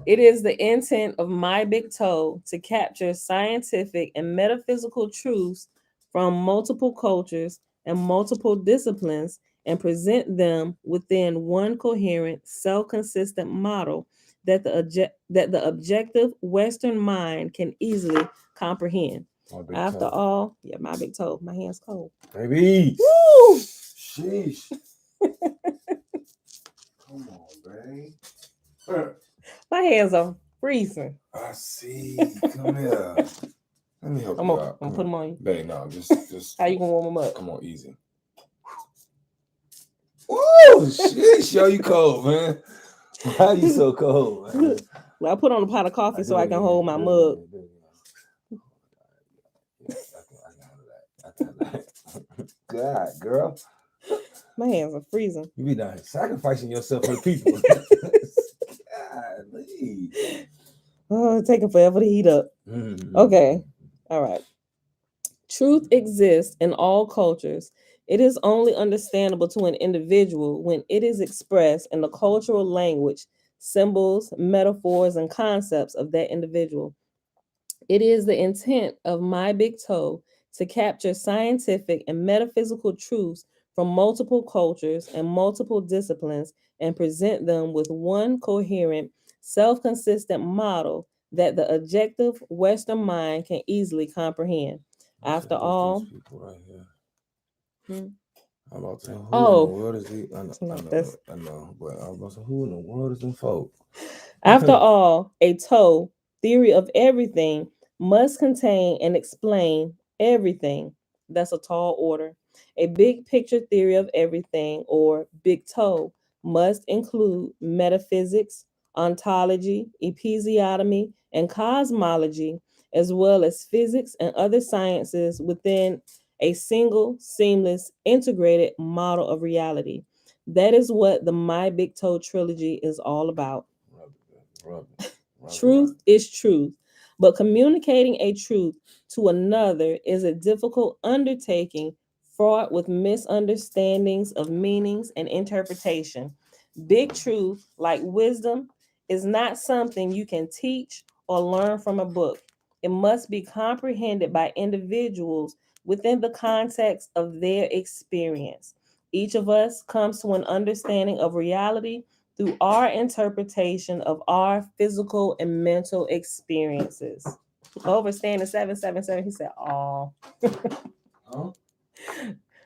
It is the intent of my big toe to capture scientific and metaphysical truths from multiple cultures and multiple disciplines and present them within one coherent, self-consistent model that the objective Western mind can easily comprehend. My big After toe. all, yeah, my big toe, my hand's cold. Baby. Woo! Sheesh. Come on, babe. My hands are freezing. I see. Come here. Let me help I'm you gonna, out. I'm Come gonna put here. them on you. Babe, no, just. How you gonna warm them up? Come on, easy. Woo! Sheesh, yo, you cold, man. Why you so cold, man? Well, I put on a pot of coffee so I can hold my mug. I can handle that. God, girl. My hands are freezing. You be down here sacrificing yourself for the people. Golly. Oh, it's taking forever to heat up. Okay. All right. Truth exists in all cultures. It is only understandable to an individual when it is expressed in the cultural language, symbols, metaphors, and concepts of that individual. It is the intent of my big toe to capture scientific and metaphysical truths from multiple cultures and multiple disciplines and present them with one coherent, self consistent model that the objective Western mind can easily comprehend. After all, these people right here. hmm, I'm about to say, who in the oh, world is he? no, that's I know, but I was about to say, who in the world is them folk? after all, a toe theory of everything must contain and explain everything. That's a tall order. A big picture theory of everything, or big toe, must include metaphysics, ontology, episiotomy, and cosmology, as well as physics and other sciences within a single, seamless, integrated model of reality. That is what the My Big Toe trilogy is all about. Rub it. Truth is truth, but communicating a truth to another is a difficult undertaking fraught with misunderstandings of meanings and interpretation. Big truth, like wisdom, is not something you can teach or learn from a book. It must be comprehended by individuals within the context of their experience. Each of us comes to an understanding of reality through our interpretation of our physical and mental experiences. Overstanding 777, he said, "All." Huh?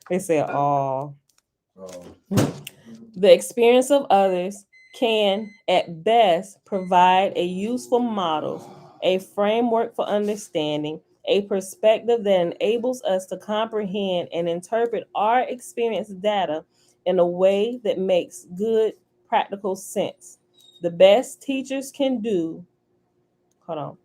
They said, "All." Oh. The experience of others can, at best, provide a useful model, a framework for understanding, a perspective that enables us to comprehend and interpret our experience data in a way that makes good practical sense. The best teachers can do, hold on,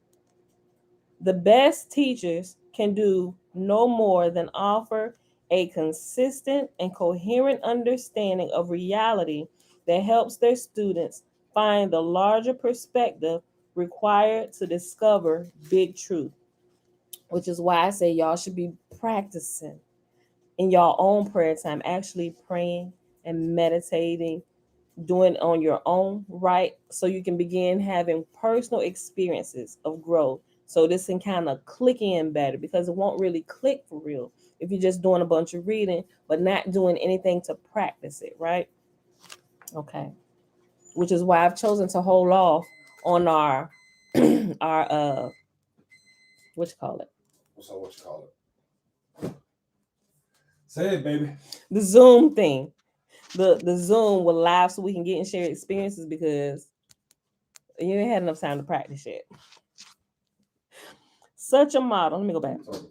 the best teachers can do no more than offer a consistent and coherent understanding of reality that helps their students find the larger perspective required to discover big truth, which is why I say y'all should be practicing in your own prayer time, actually praying and meditating, doing it on your own, right? So you can begin having personal experiences of growth. So this can kind of click in better because it won't really click for real if you're just doing a bunch of reading but not doing anything to practice it, right? Okay. Which is why I've chosen to hold off on our our what you call it? So what you call it? Say it, baby. The Zoom thing. The Zoom will live so we can get and share experiences because you ain't had enough time to practice yet. Such a model. Let me go back. What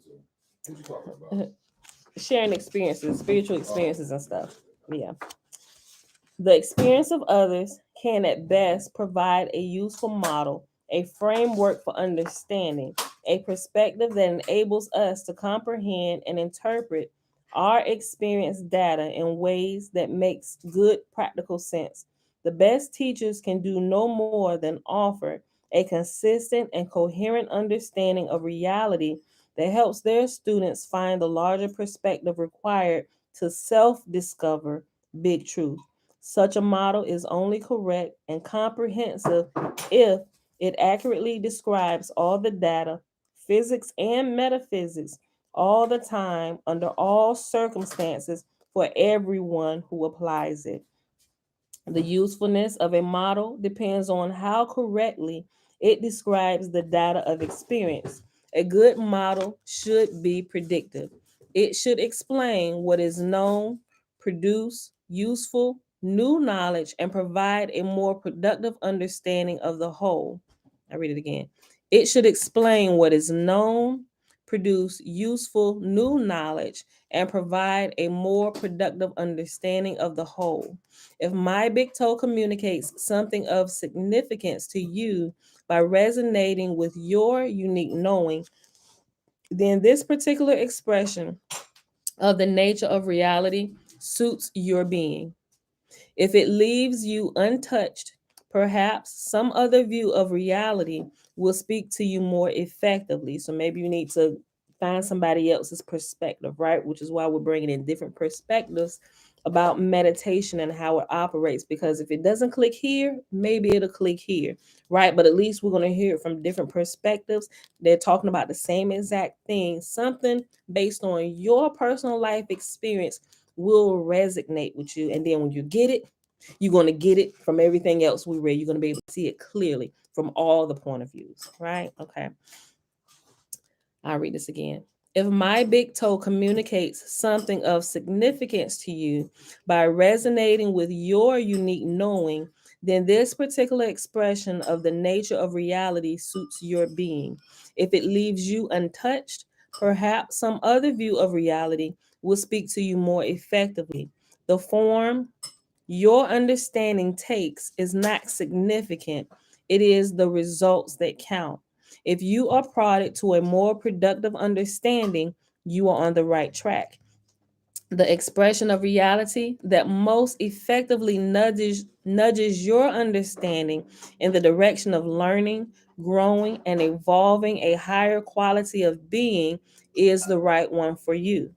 you talking about? Sharing experiences, spiritual experiences, and stuff. Yeah. The experience of others can at best provide a useful model, a framework for understanding, a perspective that enables us to comprehend and interpret our experience data in ways that makes good practical sense. The best teachers can do no more than offer a consistent and coherent understanding of reality that helps their students find the larger perspective required to self-discover big truth. Such a model is only correct and comprehensive if it accurately describes all the data, physics and metaphysics, all the time, under all circumstances, for everyone who applies it. The usefulness of a model depends on how correctly it describes the data of experience. A good model should be predictive. It should explain what is known, produce useful, new knowledge, and provide a more productive understanding of the whole. I read it again. It should explain what is known, produce useful, new knowledge, and provide a more productive understanding of the whole. If my big toe communicates something of significance to you by resonating with your unique knowing, then this particular expression of the nature of reality suits your being. If it leaves you untouched, perhaps some other view of reality will speak to you more effectively. So maybe you need to find somebody else's perspective, right? Which is why we're bringing in different perspectives about meditation and how it operates. Because if it doesn't click here, maybe it'll click here, right? But at least we're going to hear it from different perspectives. They're talking about the same exact thing, something based on your personal life experience will resonate with you. And then when you get it, you're going to get it from everything else we read. You're going to be able to see it clearly from all the point of views, right? Okay. I'll read this again. If my big toe communicates something of significance to you by resonating with your unique knowing, then this particular expression of the nature of reality suits your being. If it leaves you untouched, perhaps some other view of reality will speak to you more effectively. The form your understanding takes is not significant, it is the results that count. If you are prodded to a more productive understanding, you are on the right track. The expression of reality that most effectively nudges your understanding in the direction of learning, growing, and evolving a higher quality of being is the right one for you.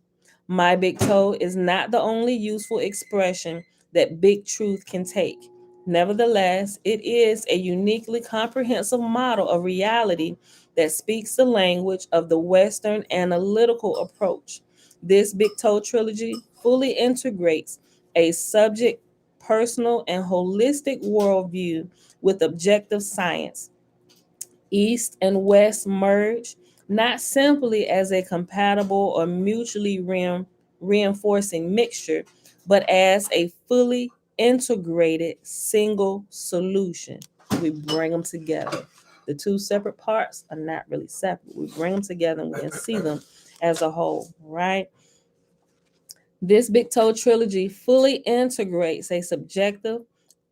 My big toe is not the only useful expression that big truth can take. Nevertheless, it is a uniquely comprehensive model of reality that speaks the language of the Western analytical approach. This Big Toe trilogy fully integrates a subject, personal, and holistic worldview with objective science. East and West merge not simply as a compatible or mutually reinforcing mixture, but as a fully integrated single solution. We bring them together. The two separate parts are not really separate. We bring them together and we can see them as a whole, right? This Big Toe trilogy fully integrates a subjective,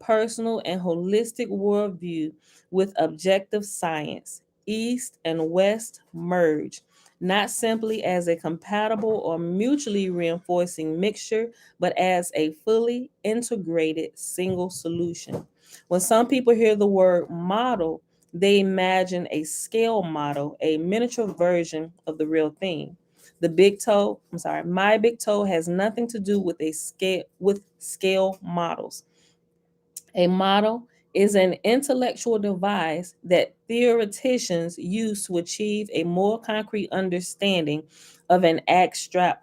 personal, and holistic worldview with objective science. East and West merge, not simply as a compatible or mutually reinforcing mixture, but as a fully integrated single solution. When some people hear the word model, they imagine a scale model, a miniature version of the real thing. My big toe has nothing to do with scale models. A model is an intellectual device that theoreticians use to achieve a more concrete understanding of an abstract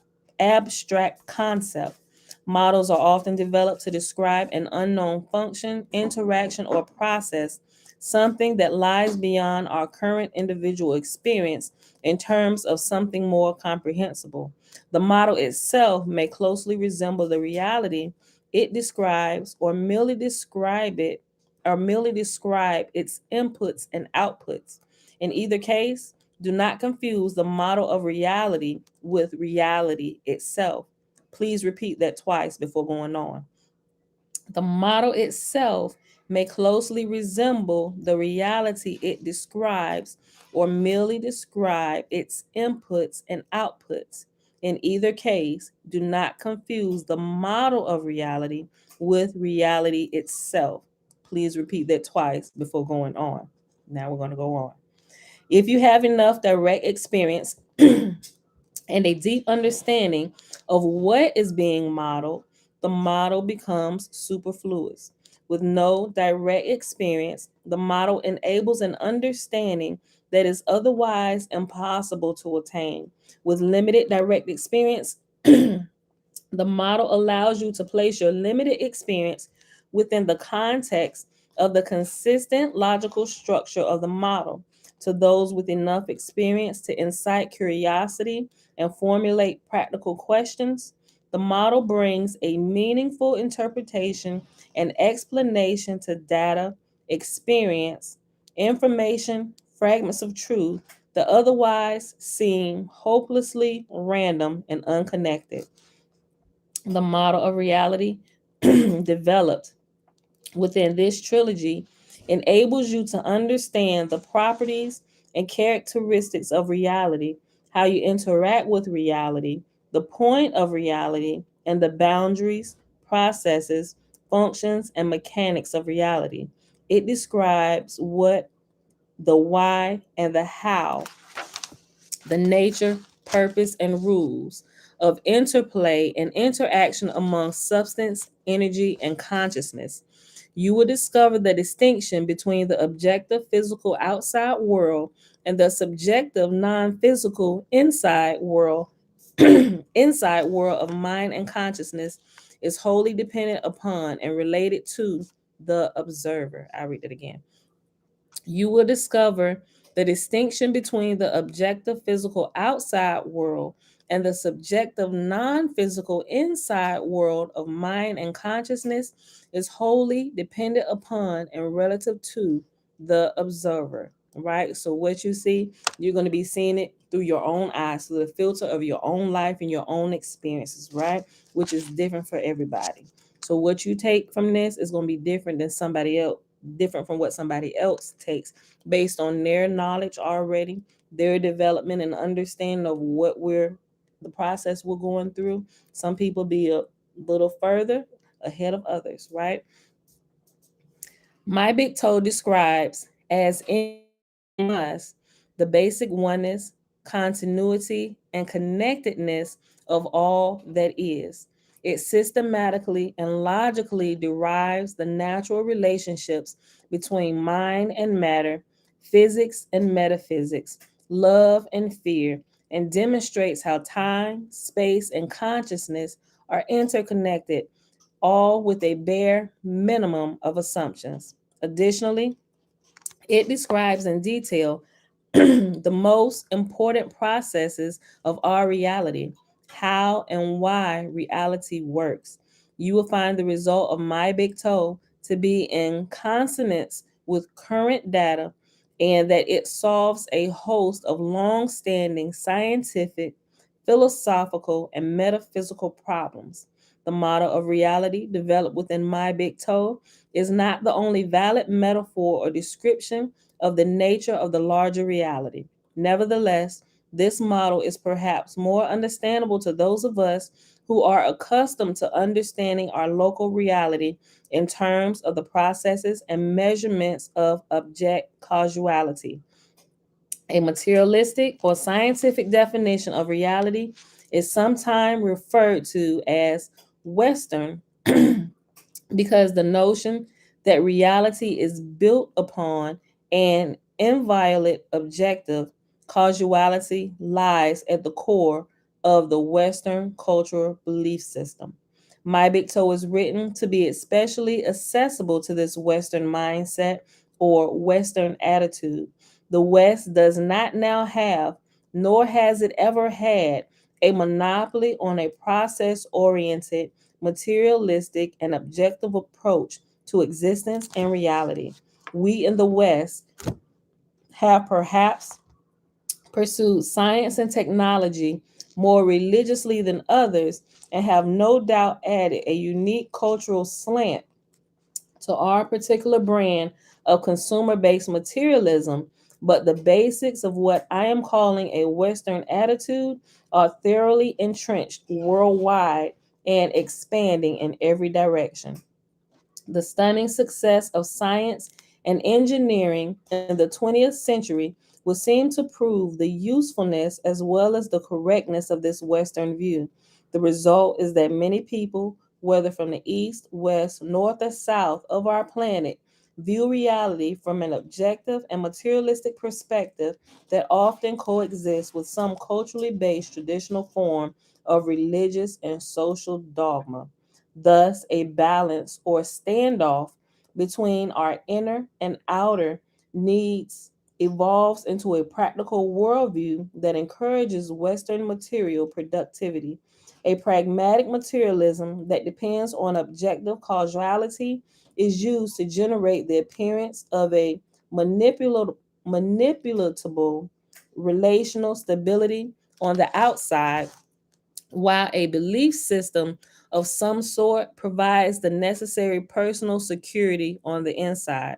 concept. Models are often developed to describe an unknown function, interaction, or process, something that lies beyond our current individual experience in terms of something more comprehensible. The model itself may closely resemble the reality it describes or merely describe its inputs and outputs. In either case, do not confuse the model of reality with reality itself. Please repeat that twice before going on. The model itself may closely resemble the reality it describes or merely describe its inputs and outputs. In either case, do not confuse the model of reality with reality itself. Please repeat that twice before going on. Now we're going to go on. If you have enough direct experience and a deep understanding of what is being modeled, the model becomes superfluous. With no direct experience, the model enables an understanding that is otherwise impossible to attain. With limited direct experience, the model allows you to place your limited experience within the context of the consistent logical structure of the model. To those with enough experience to incite curiosity and formulate practical questions, the model brings a meaningful interpretation and explanation to data, experience, information, fragments of truth that otherwise seem hopelessly random and unconnected. The model of reality developed within this trilogy enables you to understand the properties and characteristics of reality, how you interact with reality, the point of reality, and the boundaries, processes, functions, and mechanics of reality. It describes what, the why, and the how, the nature, purpose, and rules of interplay and interaction among substance, energy, and consciousness. You will discover the distinction between the objective physical outside world and the subjective non-physical inside world. Inside world of mind and consciousness is wholly dependent upon and related to the observer. I read it again. You will discover the distinction between the objective physical outside world and the subjective non physical inside world of mind and consciousness is wholly dependent upon and relative to the observer. Right? So, what you see, you're going to be seeing it through your own eyes, through the filter of your own life and your own experiences, right? Which is different for everybody. So, what you take from this is going to be different than somebody else, different from what somebody else takes based on their knowledge already, their development and understanding of what we're the process we're going through. Some people be a little further ahead of others, right? My big toe describes as us the basic oneness, continuity, and connectedness of all that is. It systematically and logically derives the natural relationships between mind and matter, physics and metaphysics, love and fear, and demonstrates how time, space, and consciousness are interconnected, all with a bare minimum of assumptions. Additionally, it describes in detail the most important processes of our reality, how and why reality works. You will find the result of my big toe to be in consonance with current data and that it solves a host of long standing scientific, philosophical, and metaphysical problems. The model of reality developed within my big toe is not the only valid metaphor or description of the nature of the larger reality. Nevertheless, this model is perhaps more understandable to those of us who are accustomed to understanding our local reality in terms of the processes and measurements of object causality. A materialistic or scientific definition of reality is sometimes referred to as Western because the notion that reality is built upon an inviolate objective causality lies at the core of the Western cultural belief system. My Big Toe is written to be especially accessible to this Western mindset or Western attitude. The West does not now have, nor has it ever had, a monopoly on a process oriented, materialistic, and objective approach to existence and reality. We in the West have perhaps pursued science and technology more religiously than others and have no doubt added a unique cultural slant to our particular brand of consumer based materialism, but the basics of what I am calling a Western attitude are thoroughly entrenched worldwide and expanding in every direction. The stunning success of science and engineering in the 20th century would seem to prove the usefulness as well as the correctness of this Western view. The result is that many people, whether from the east, west, north, or south of our planet, view reality from an objective and materialistic perspective that often coexists with some culturally based traditional form of religious and social dogma. Thus, a balance or standoff between our inner and outer needs evolves into a practical worldview that encourages Western material productivity, a pragmatic materialism that depends on objective causality is used to generate the appearance of a manipulatable relational stability on the outside, while a belief system of some sort provides the necessary personal security on the inside.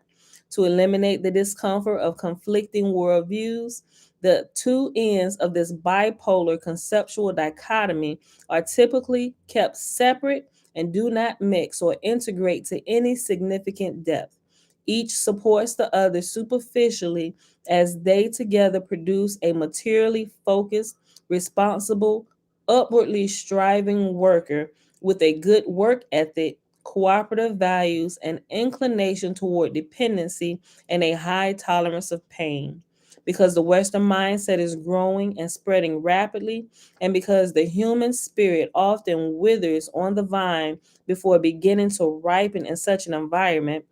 To eliminate the discomfort of conflicting worldviews, the two ends of this bipolar conceptual dichotomy are typically kept separate and do not mix or integrate to any significant depth. Each supports the other superficially as they together produce a materially focused, responsible, upwardly striving worker with a good work ethic, cooperative values, and inclination toward dependency and a high tolerance of pain. Because the Western mindset is growing and spreading rapidly, and because the human spirit often withers on the vine before beginning to ripen in such an environment,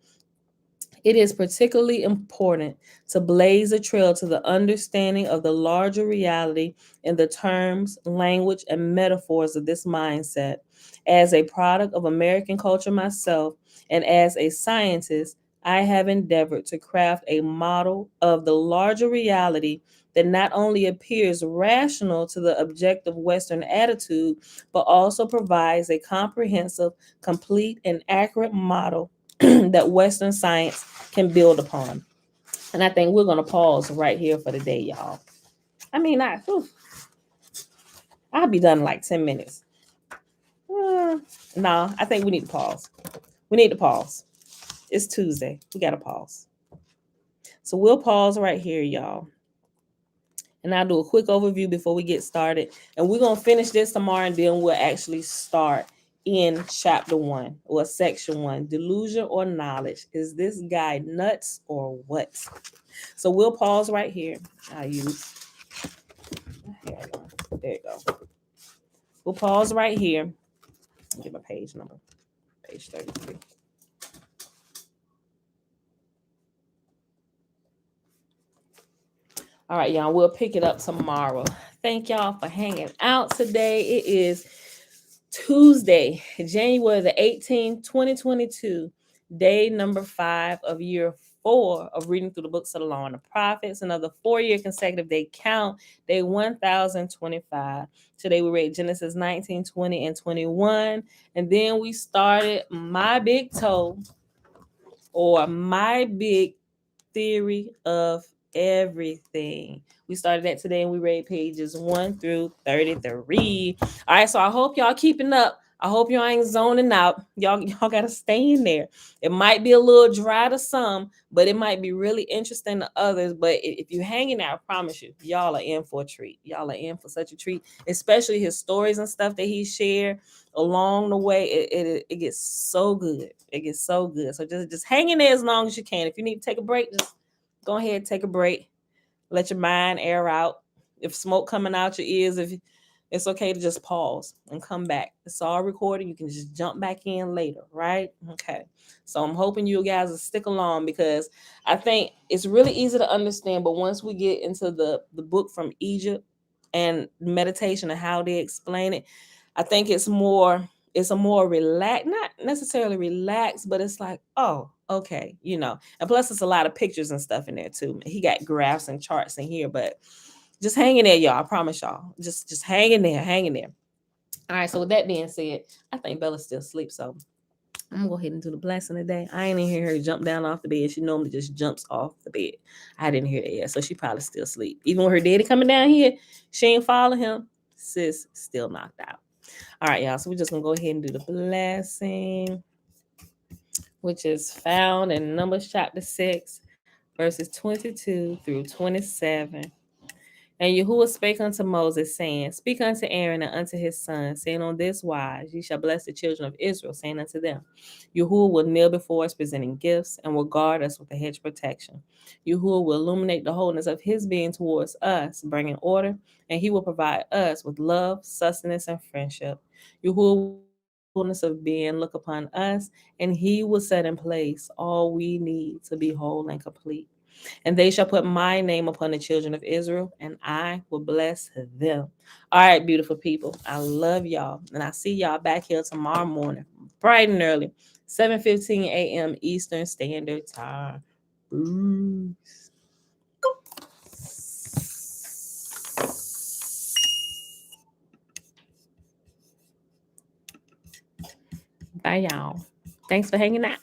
it is particularly important to blaze a trail to the understanding of the larger reality in the terms, language, and metaphors of this mindset. As a product of American culture myself, and as a scientist, I have endeavored to craft a model of the larger reality that not only appears rational to the objective Western attitude, but also provides a comprehensive, complete, and accurate model that Western science can build upon. And I think we're going to pause right here for the day, y'all. I mean, I'll be done in like 10 minutes. No, I think we need to pause. We need to pause. It's Tuesday. We got to pause. So we'll pause right here, y'all. And I'll do a quick overview before we get started. And we're going to finish this tomorrow, and then we'll actually start in chapter 1 or section 1. Delusion or knowledge. Is this guy nuts or what? So we'll pause right here. I use, there you go. We'll pause right here. Get my page number. Page 33. All right, y'all. We'll pick it up tomorrow. Thank y'all for hanging out today. It is Tuesday, January the 18th, 2022, day number 5 of year 4 of reading through the books of the law and the prophets. Another 4-year consecutive day count, day 1025. Today we read Genesis 19, 20, and 21. And then we started My Big Toe, or My Big Theory of Everything. We started that today, and we read pages 1 through 33. All right, so I hope y'all keeping up. I hope y'all ain't zoning out. Y'all gotta stay in there. It might be a little dry to some, but it might be really interesting to others. But if you're hanging out, I promise you, y'all are in for a treat. Y'all are in for such a treat, especially his stories and stuff that he shared along the way. It gets so good. It gets so good. So just hang in there as long as you can. If you need to take a break, just go ahead, take a break. Let your mind air out. If smoke coming out your ears, if it's okay to just pause and come back. It's all recorded. You can just jump back in later, right? Okay. So I'm hoping you guys will stick along, because I think it's really easy to understand. But once we get into the book from Egypt and meditation and how they explain it, I think it's a more relaxed, not necessarily relaxed, but it's like, oh, okay, And plus, it's a lot of pictures and stuff in there too. He got graphs and charts in here, but just hang in there, y'all. I promise y'all. Just hang in there, hang in there. All right. So with that being said, I think Bella's still asleep, so I'm gonna go ahead and do the blessing today. I ain't even hear her jump down off the bed. She normally just jumps off the bed. I didn't hear that yet, so she probably still asleep. Even with her daddy coming down here, she ain't follow him. Sis still knocked out. All right, y'all. So we're just gonna go ahead and do the blessing, which is found in Numbers chapter 6, verses 22 through 27. And Yahuwah spake unto Moses, saying, Speak unto Aaron and unto his sons, saying, On this wise ye shall bless the children of Israel, saying unto them, Yahuwah will kneel before us, presenting gifts, and will guard us with a hedge of protection. Yahuwah will illuminate the wholeness of his being towards us, bringing order, and he will provide us with love, sustenance, and friendship. Yahuwah will let the wholeness of being look upon us, and he will set in place all we need to be whole and complete. And they shall put my name upon the children of Israel, and I will bless them. All right, beautiful people. I love y'all. And I see y'all back here tomorrow morning, bright and early, 7:15 a.m. Eastern Standard Time. Peace. Bye, y'all. Thanks for hanging out.